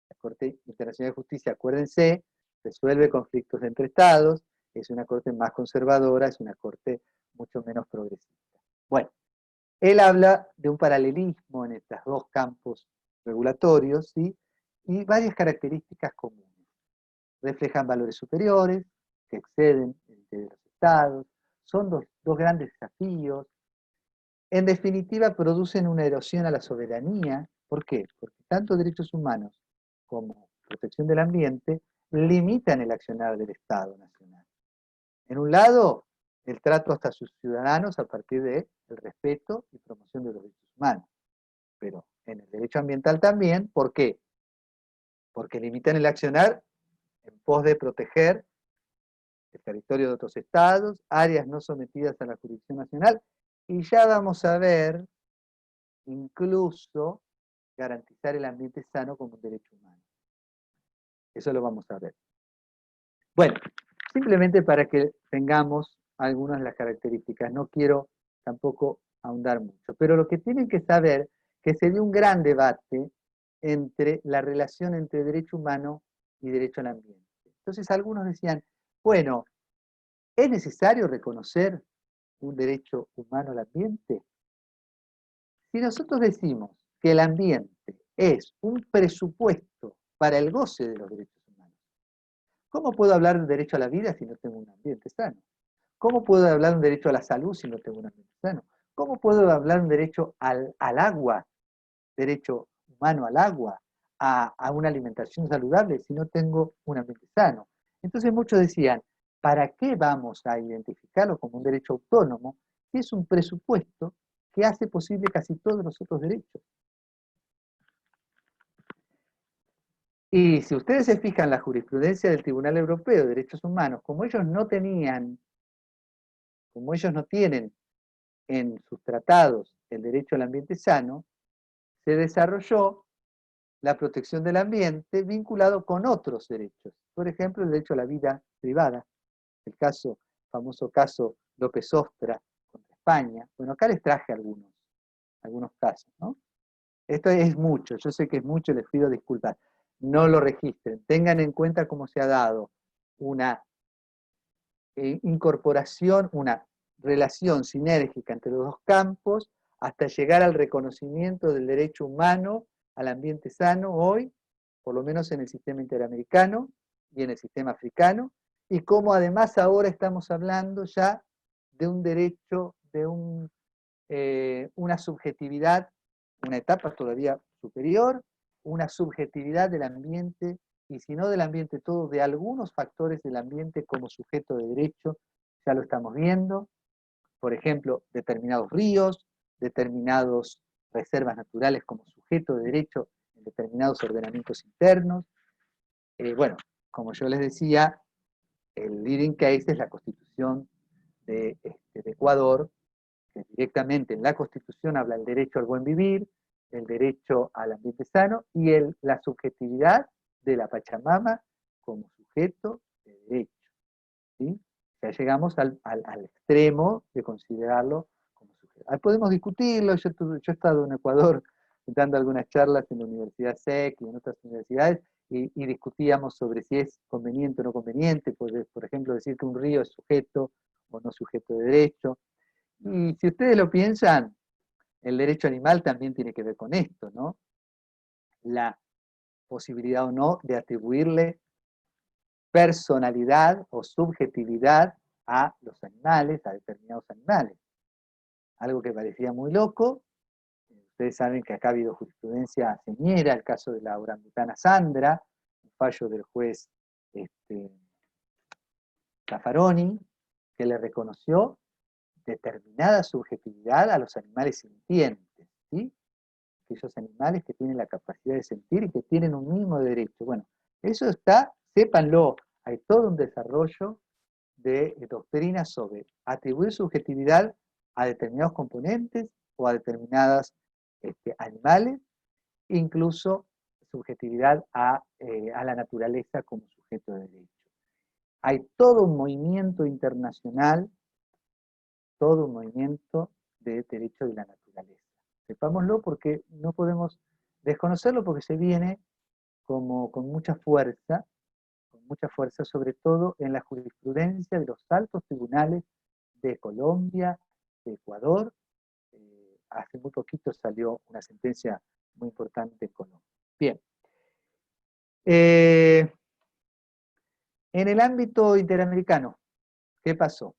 La Corte Internacional de Justicia, acuérdense, resuelve conflictos entre estados, es una corte más conservadora, es una corte mucho menos progresista. Bueno, él habla de un paralelismo en estos dos campos regulatorios, ¿sí? Y varias características comunes. Reflejan valores superiores, que exceden el interés de los estados, son dos grandes desafíos. En definitiva, producen una erosión a la soberanía. ¿Por qué? Porque tanto derechos humanos como protección del ambiente limitan el accionar del Estado nacional. En un lado, el trato hasta sus ciudadanos a partir del respeto y promoción de los derechos humanos. Pero en el derecho ambiental también, ¿por qué? Porque limitan el accionar en pos de proteger el territorio de otros estados, áreas no sometidas a la jurisdicción nacional, y ya vamos a ver incluso garantizar el ambiente sano como un derecho humano. Eso lo vamos a ver. Bueno, simplemente para que tengamos algunas de las características, no quiero tampoco ahondar mucho, pero lo que tienen que saber que se dio un gran debate entre la relación entre derecho humano y derecho al ambiente. Entonces algunos decían, bueno, ¿es necesario reconocer un derecho humano al ambiente? Si nosotros decimos que el ambiente es un presupuesto para el goce de los derechos humanos, ¿cómo puedo hablar de un derecho a la vida si no tengo un ambiente sano? ¿Cómo puedo hablar de un derecho a la salud si no tengo un ambiente sano? ¿Cómo puedo hablar de un derecho al agua, derecho humano al agua, a una alimentación saludable si no tengo un ambiente sano? Entonces muchos decían, ¿para qué vamos a identificarlo como un derecho autónomo si es un presupuesto que hace posible casi todos los otros derechos? Y si ustedes se fijan en la jurisprudencia del Tribunal Europeo de Derechos Humanos, como ellos no tienen en sus tratados el derecho al ambiente sano, se desarrolló la protección del ambiente vinculado con otros derechos. Por ejemplo, el derecho a la vida privada, el famoso caso López Ostra contra España. Bueno, acá les traje algunos casos, ¿no? Esto es mucho, yo sé que es mucho, les pido disculpas. No lo registren, tengan en cuenta cómo se ha dado una incorporación, una relación sinérgica entre los dos campos, hasta llegar al reconocimiento del derecho humano al ambiente sano hoy, por lo menos en el sistema interamericano y en el sistema africano, y cómo además ahora estamos hablando ya de un derecho, de una subjetividad, una etapa todavía superior, una subjetividad del ambiente, y si no del ambiente todo, de algunos factores del ambiente como sujeto de derecho, ya lo estamos viendo, por ejemplo, determinados ríos, determinadas reservas naturales como sujeto de derecho en determinados ordenamientos internos. Bueno, como yo les decía, el leading case es la Constitución de Ecuador, que directamente en la Constitución habla del derecho al buen vivir, el derecho al ambiente sano y la subjetividad de la Pachamama como sujeto de derecho. ¿Sí? Ya llegamos al extremo de considerarlo como sujeto. Ahí podemos discutirlo, yo he estado en Ecuador dando algunas charlas en la Universidad SEC y en otras universidades, y discutíamos sobre si es conveniente o no conveniente, por ejemplo, decir que un río es sujeto o no sujeto de derecho. Y si ustedes lo piensan, el derecho animal también tiene que ver con esto, ¿no? La posibilidad o no de atribuirle personalidad o subjetividad a los animales, a determinados animales. Algo que parecía muy loco. Ustedes saben que acá ha habido jurisprudencia señera, el caso de la orangutana Sandra, un fallo del juez Zaffaroni, que le reconoció determinada subjetividad a los animales sintientes, ¿sí? Aquellos animales que tienen la capacidad de sentir y que tienen un mismo derecho. Bueno, eso está, sépanlo, hay todo un desarrollo de doctrinas sobre atribuir subjetividad a determinados componentes o a determinados animales, incluso subjetividad a la naturaleza como sujeto de derecho. Hay todo un movimiento internacional, todo un movimiento de derecho de la naturaleza. Sepámoslo porque no podemos desconocerlo, porque se viene con mucha fuerza, sobre todo en la jurisprudencia de los altos tribunales de Colombia, de Ecuador. Hace muy poquito salió una sentencia muy importante en Colombia. Bien. En el ámbito interamericano, ¿qué pasó?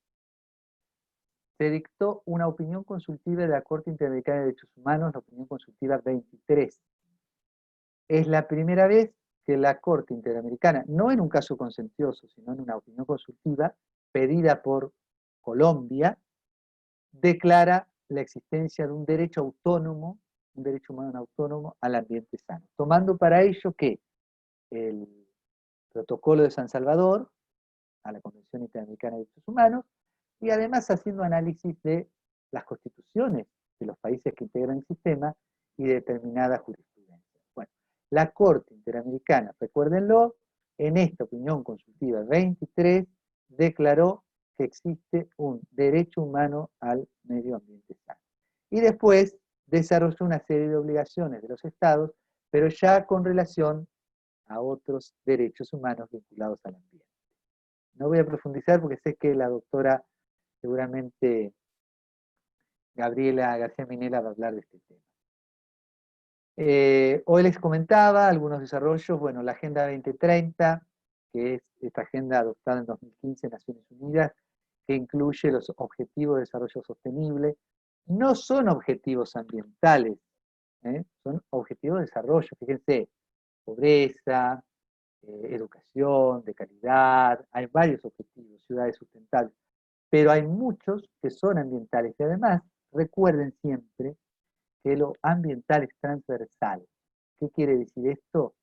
Se dictó una opinión consultiva de la Corte Interamericana de Derechos Humanos, la opinión consultiva 23. Es la primera vez que la Corte Interamericana, no en un caso contencioso, sino en una opinión consultiva, pedida por Colombia, declara la existencia de un derecho autónomo, un derecho humano autónomo al ambiente sano, tomando para ello que el protocolo de San Salvador a la Convención Interamericana de Derechos Humanos, y además haciendo análisis de las constituciones de los países que integran el sistema y de determinada jurisprudencia. Bueno, la Corte Interamericana, recuérdenlo, en esta opinión consultiva 23, declaró que existe un derecho humano al medio ambiente sano. Y después desarrolló una serie de obligaciones de los estados, pero ya con relación a otros derechos humanos vinculados al ambiente. No voy a profundizar porque sé que la doctora, seguramente Gabriela García Minella, va a hablar de este tema. Hoy les comentaba algunos desarrollos, bueno, la Agenda 2030, que es esta agenda adoptada en 2015 en Naciones Unidas, que incluye los Objetivos de Desarrollo Sostenible. No son objetivos ambientales, son objetivos de desarrollo. Fíjense, pobreza, educación de calidad, hay varios objetivos, ciudades sustentables, pero hay muchos que son ambientales. Y además, recuerden siempre que lo ambiental es transversal. ¿Qué quiere decir esto?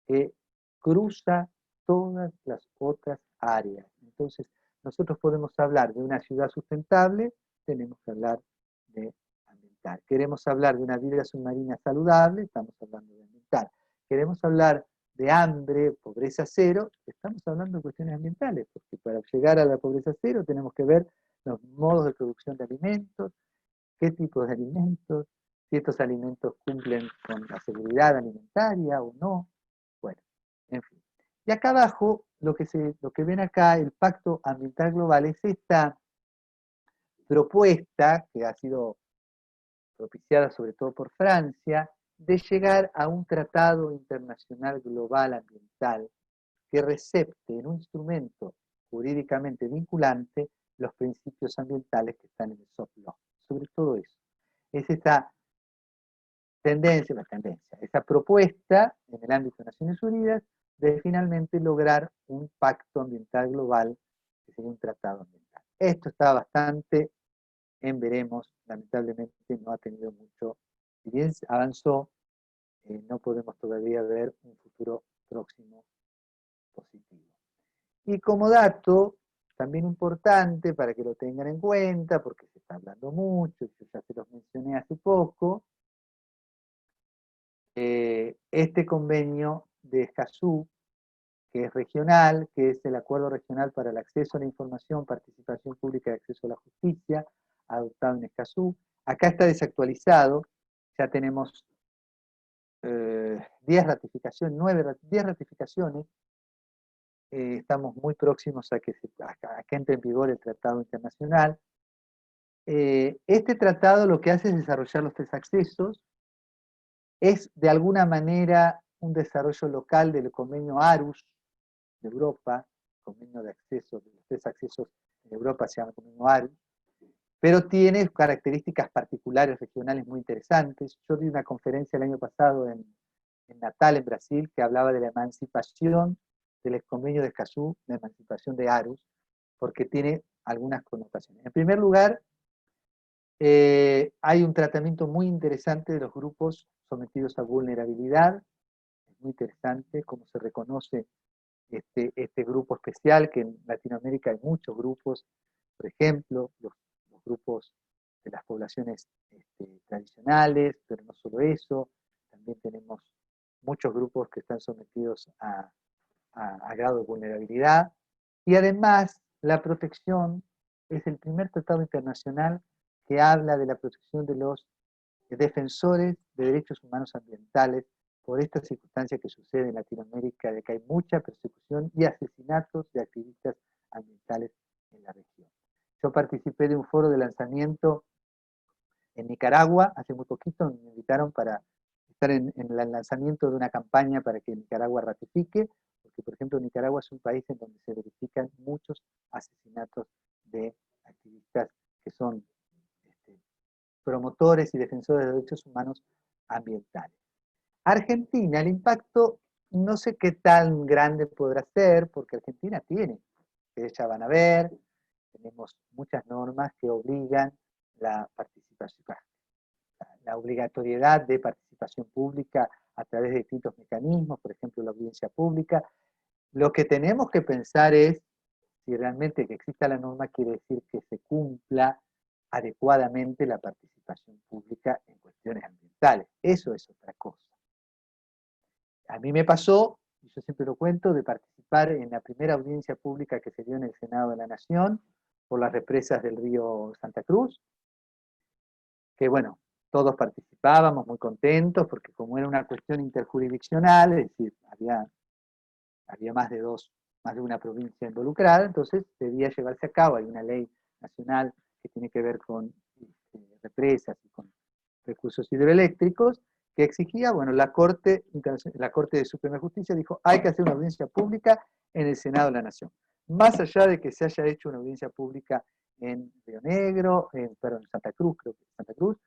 Que cruza todas las otras áreas. Entonces, nosotros podemos hablar de una ciudad sustentable, tenemos que hablar de ambiental. Queremos hablar de una vida submarina saludable, estamos hablando de ambiental. Queremos hablar de hambre, pobreza cero, estamos hablando de cuestiones ambientales, porque para llegar a la pobreza cero tenemos que ver los modos de producción de alimentos, qué tipos de alimentos, si estos alimentos cumplen con la seguridad alimentaria o no. Bueno, en fin. Y acá abajo, lo que ven acá, el Pacto Ambiental Global, es esta propuesta que ha sido propiciada sobre todo por Francia, de llegar a un tratado internacional global ambiental que recepte en un instrumento jurídicamente vinculante los principios ambientales que están en el soft law. Sobre todo eso. Es esta esa propuesta en el ámbito de Naciones Unidas de finalmente lograr un pacto ambiental global, que sería un tratado ambiental. Esto está bastante en veremos, lamentablemente no ha tenido mucho, si bien avanzó, no podemos todavía ver un futuro próximo positivo. Y como dato, también importante para que lo tengan en cuenta, porque se está hablando mucho, yo ya se los mencioné hace poco, este convenio de Escazú, que es regional, que es el Acuerdo Regional para el Acceso a la Información, Participación Pública y Acceso a la Justicia, adoptado en Escazú. Acá está desactualizado, ya tenemos 10 ratificaciones, 10 ratificaciones, estamos muy próximos a que entre en vigor el Tratado Internacional. Este tratado lo que hace es desarrollar los 3 accesos, es de alguna manera un desarrollo local del convenio ARUS de Europa, convenio de acceso, de los 3 accesos en Europa se llama convenio ARUS, pero tiene características particulares regionales muy interesantes. Yo di una conferencia el año pasado en Natal, en Brasil, que hablaba de la emancipación del convenio de Escazú, la emancipación de ARUS, porque tiene algunas connotaciones. En primer lugar, hay un tratamiento muy interesante de los grupos sometidos a vulnerabilidad. Es muy interesante cómo se reconoce este grupo especial, que en Latinoamérica hay muchos grupos, por ejemplo, los grupos de las poblaciones tradicionales, pero no solo eso, también tenemos muchos grupos que están sometidos a grado de vulnerabilidad, y además la protección es el primer tratado internacional que habla de la protección de los defensores de derechos humanos ambientales por esta circunstancia que sucede en Latinoamérica, de que hay mucha persecución y asesinatos de activistas ambientales en la región. Yo participé de un foro de lanzamiento en Nicaragua, hace muy poquito me invitaron para estar en el lanzamiento de una campaña para que Nicaragua ratifique, porque por ejemplo Nicaragua es un país en donde se verifican muchos asesinatos de activistas que son promotores y defensores de derechos humanos ambientales. Argentina, el impacto no sé qué tan grande podrá ser, porque Argentina tiene, ustedes ya van a ver, tenemos muchas normas que obligan la participación, la obligatoriedad de participación pública a través de distintos mecanismos, por ejemplo la audiencia pública. Lo que tenemos que pensar es si realmente que exista la norma quiere decir que se cumpla adecuadamente la participación pública en cuestiones ambientales. Eso es otra cosa. A mí me pasó, y yo siempre lo cuento, de participar en la primera audiencia pública que se dio en el Senado de la Nación por las represas del río Santa Cruz, que bueno, todos participábamos muy contentos, porque como era una cuestión interjurisdiccional, es decir, había más de una provincia involucrada, entonces debía llevarse a cabo, hay una ley nacional que tiene que ver con represas y con recursos hidroeléctricos, que exigía, bueno, la Corte de Suprema Justicia dijo, hay que hacer una audiencia pública en el Senado de la Nación. Más allá de que se haya hecho una audiencia pública en Río Negro, en Santa Cruz, creo que Santa Cruz,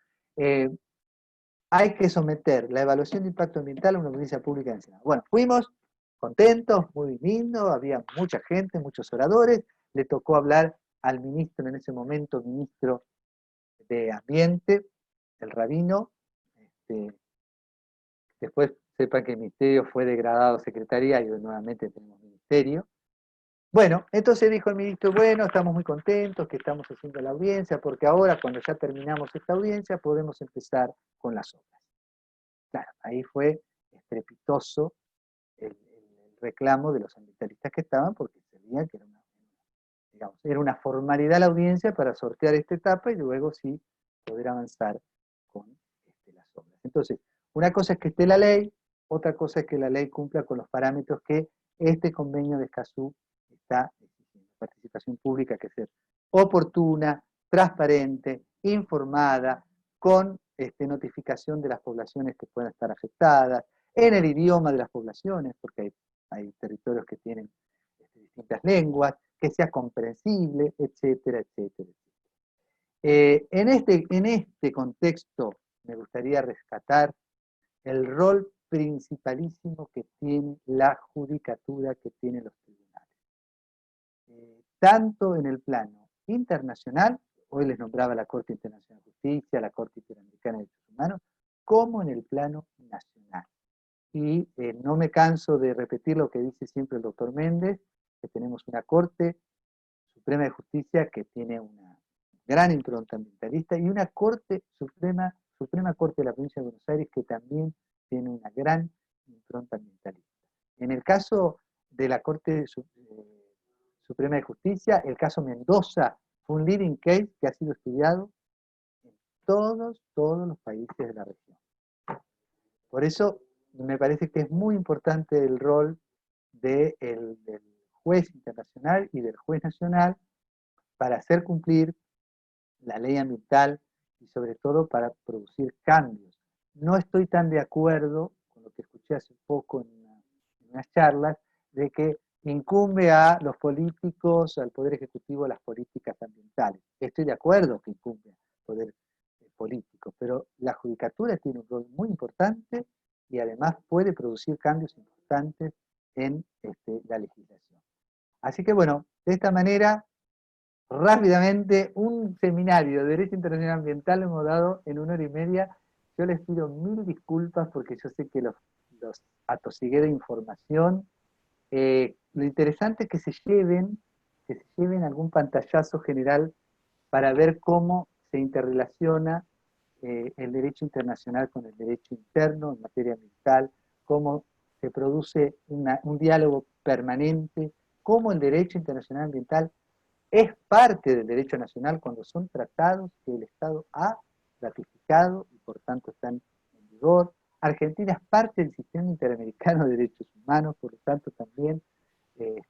hay que someter la evaluación de impacto ambiental a una audiencia pública en el Senado. Bueno, fuimos contentos, muy lindo, había mucha gente, muchos oradores, le tocó hablar al ministro en ese momento, ministro de Ambiente, el rabino, después sepan que el ministerio fue degradado a secretaría y nuevamente tenemos ministerio. Bueno, entonces dijo el ministro, bueno, estamos muy contentos que estamos haciendo la audiencia, porque ahora cuando ya terminamos esta audiencia podemos empezar con las obras. Claro, ahí fue estrepitoso el reclamo de los ambientalistas que estaban, porque sabían que era una formalidad la audiencia para sortear esta etapa y luego sí poder avanzar con las obras. Entonces, una cosa es que esté la ley, otra cosa es que la ley cumpla con los parámetros que este convenio de Escazú está exigiendo. Participación pública que ser oportuna, transparente, informada, con notificación de las poblaciones que puedan estar afectadas, en el idioma de las poblaciones, porque hay territorios que tienen distintas lenguas, que sea comprensible, etcétera, etcétera. En este contexto me gustaría rescatar el rol principalísimo que tiene la judicatura, que tienen los tribunales. Tanto en el plano internacional, hoy les nombraba la Corte Internacional de Justicia, la Corte Interamericana de Derechos Humanos, como en el plano nacional. Y no me canso de repetir lo que dice siempre el doctor Méndez, que tenemos una Corte Suprema de Justicia que tiene una gran impronta ambientalista y una Suprema Corte de la Provincia de Buenos Aires que también tiene una gran impronta ambientalista. En el caso de la Corte Suprema de Justicia, el caso Mendoza fue un leading case que ha sido estudiado en todos los países de la región. Por eso me parece que es muy importante el rol del juez internacional y del juez nacional para hacer cumplir la ley ambiental y sobre todo para producir cambios. No estoy tan de acuerdo con lo que escuché hace poco en unas charlas, de que incumbe a los políticos, al Poder Ejecutivo, las políticas ambientales. Estoy de acuerdo que incumbe al Poder político, pero la judicatura tiene un rol muy importante y además puede producir cambios importantes en la legislación. Así que bueno, de esta manera, rápidamente, un seminario de Derecho Internacional Ambiental lo hemos dado en 1 hora y media. Yo les pido 1000 disculpas porque yo sé que los atosigué de información. Lo interesante es que se lleven algún pantallazo general para ver cómo se interrelaciona el derecho internacional con el derecho interno en materia ambiental, cómo se produce un diálogo permanente, cómo el derecho internacional ambiental es parte del derecho nacional cuando son tratados que el Estado ha ratificado y por tanto están en vigor. Argentina es parte del sistema interamericano de derechos humanos, por lo tanto también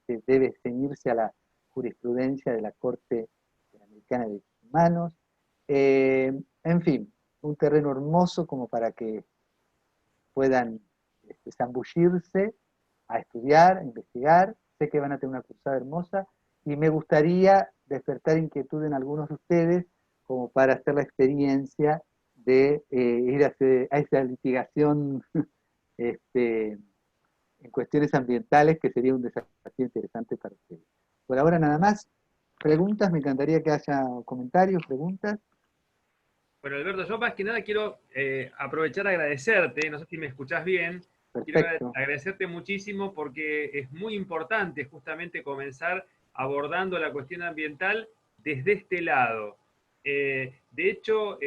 debe ceñirse a la jurisprudencia de la Corte Interamericana de Derechos Humanos. En fin, un terreno hermoso como para que puedan zambullirse a estudiar, a investigar. Sé que van a tener una cursada hermosa y me gustaría despertar inquietud en algunos de ustedes como para hacer la experiencia de ir a esa litigación en cuestiones ambientales, que sería un desafío interesante para ustedes. Por ahora nada más. ¿Preguntas? Me encantaría que haya comentarios, preguntas. Bueno, Alberto, yo más que nada quiero aprovechar a agradecerte, no sé si me escuchás bien. Perfecto. Quiero agradecerte muchísimo porque es muy importante justamente comenzar abordando la cuestión ambiental desde este lado. De hecho,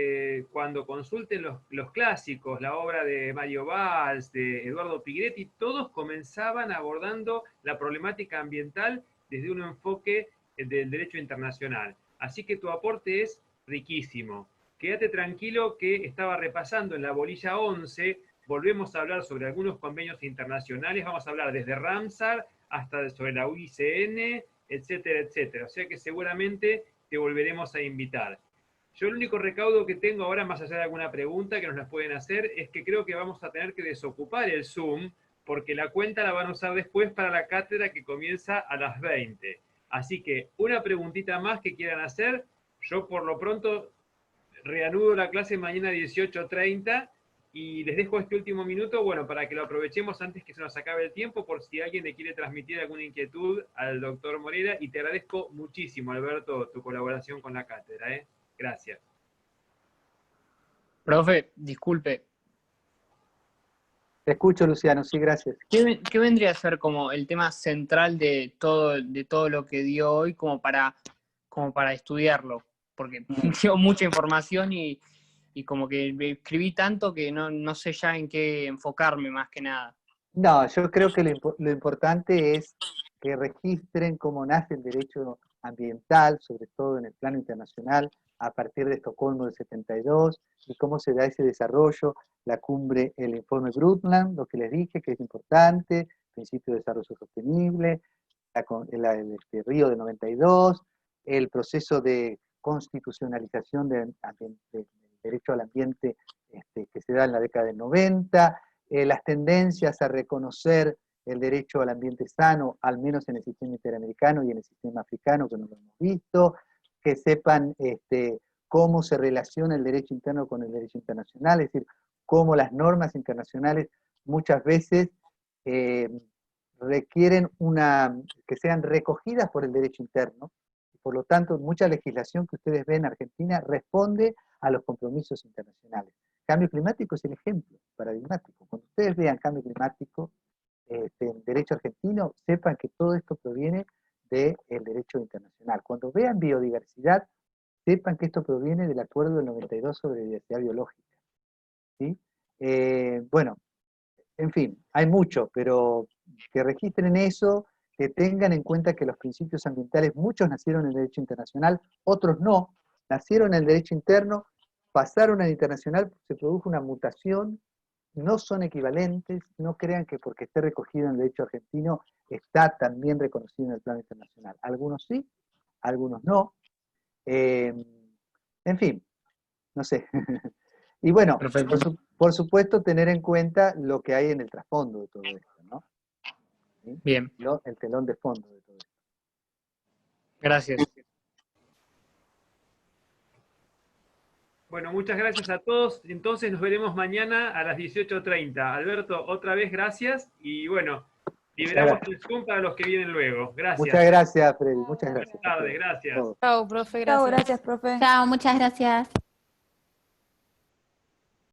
cuando consulten los clásicos, la obra de Mario Valls, de Eduardo Pigretti, todos comenzaban abordando la problemática ambiental desde un enfoque del derecho internacional. Así que tu aporte es riquísimo. Quédate tranquilo que estaba repasando en la bolilla 11, volvemos a hablar sobre algunos convenios internacionales, vamos a hablar desde Ramsar hasta sobre la UICN, etcétera, etcétera. O sea que seguramente te volveremos a invitar. Yo el único recaudo que tengo ahora, más allá de alguna pregunta que nos las pueden hacer, es que creo que vamos a tener que desocupar el Zoom, porque la cuenta la van a usar después para la cátedra que comienza a las 20. Así que una preguntita más que quieran hacer, yo por lo pronto reanudo la clase mañana 18:30 y les dejo este último minuto, bueno, para que lo aprovechemos antes que se nos acabe el tiempo, por si alguien le quiere transmitir alguna inquietud al doctor Morera, y te agradezco muchísimo, Alberto, tu colaboración con la cátedra, ¿eh? Gracias. Profe, disculpe, Te escucho, Luciano, sí, gracias. ¿qué vendría a ser como el tema central de todo lo que dio hoy como para estudiarlo? Porque dio mucha información y como que escribí tanto que no sé ya en qué enfocarme más que nada. No, yo creo que lo importante es que registren cómo nace el derecho ambiental, sobre todo en el plano internacional, a partir de Estocolmo del 72, y cómo se da ese desarrollo, la cumbre, el informe Brundtland, lo que les dije que es importante, principio de desarrollo sostenible, el Río del 92, el proceso de constitucionalización del derecho al ambiente que se da en la década del 90, las tendencias a reconocer el derecho al ambiente sano, al menos en el sistema interamericano y en el sistema africano, que no lo hemos visto, que sepan cómo se relaciona el derecho interno con el derecho internacional, es decir, cómo las normas internacionales muchas veces requieren que sean recogidas por el derecho interno, y por lo tanto mucha legislación que ustedes ven en Argentina responde a los compromisos internacionales. Cambio climático es el ejemplo paradigmático. Cuando ustedes vean cambio climático en derecho argentino, sepan que todo esto proviene del derecho internacional. Cuando vean biodiversidad, sepan que esto proviene del Acuerdo del 92 sobre diversidad biológica. ¿Sí? Bueno, en fin, hay mucho, pero que registren eso, que tengan en cuenta que los principios ambientales, muchos nacieron en el derecho internacional, otros no, nacieron en el derecho interno, pasaron al internacional, se produjo una mutación, no son equivalentes, no crean que porque esté recogido en el derecho argentino está también reconocido en el plano internacional. Algunos sí, algunos no. En fin, no sé. Y bueno, por supuesto tener en cuenta lo que hay en el trasfondo de todo esto, ¿no? ¿Sí? Bien. El telón de fondo de todo esto. Gracias. Bueno, muchas gracias a todos. Entonces nos veremos mañana a las 18:30. Alberto, otra vez gracias. Y bueno, liberamos el Zoom para los que vienen luego. Gracias. Muchas gracias, Freddy. Muchas gracias. Buenas tardes, gracias. Chao, profe, Chao, gracias. gracias, profe. Chao, muchas gracias.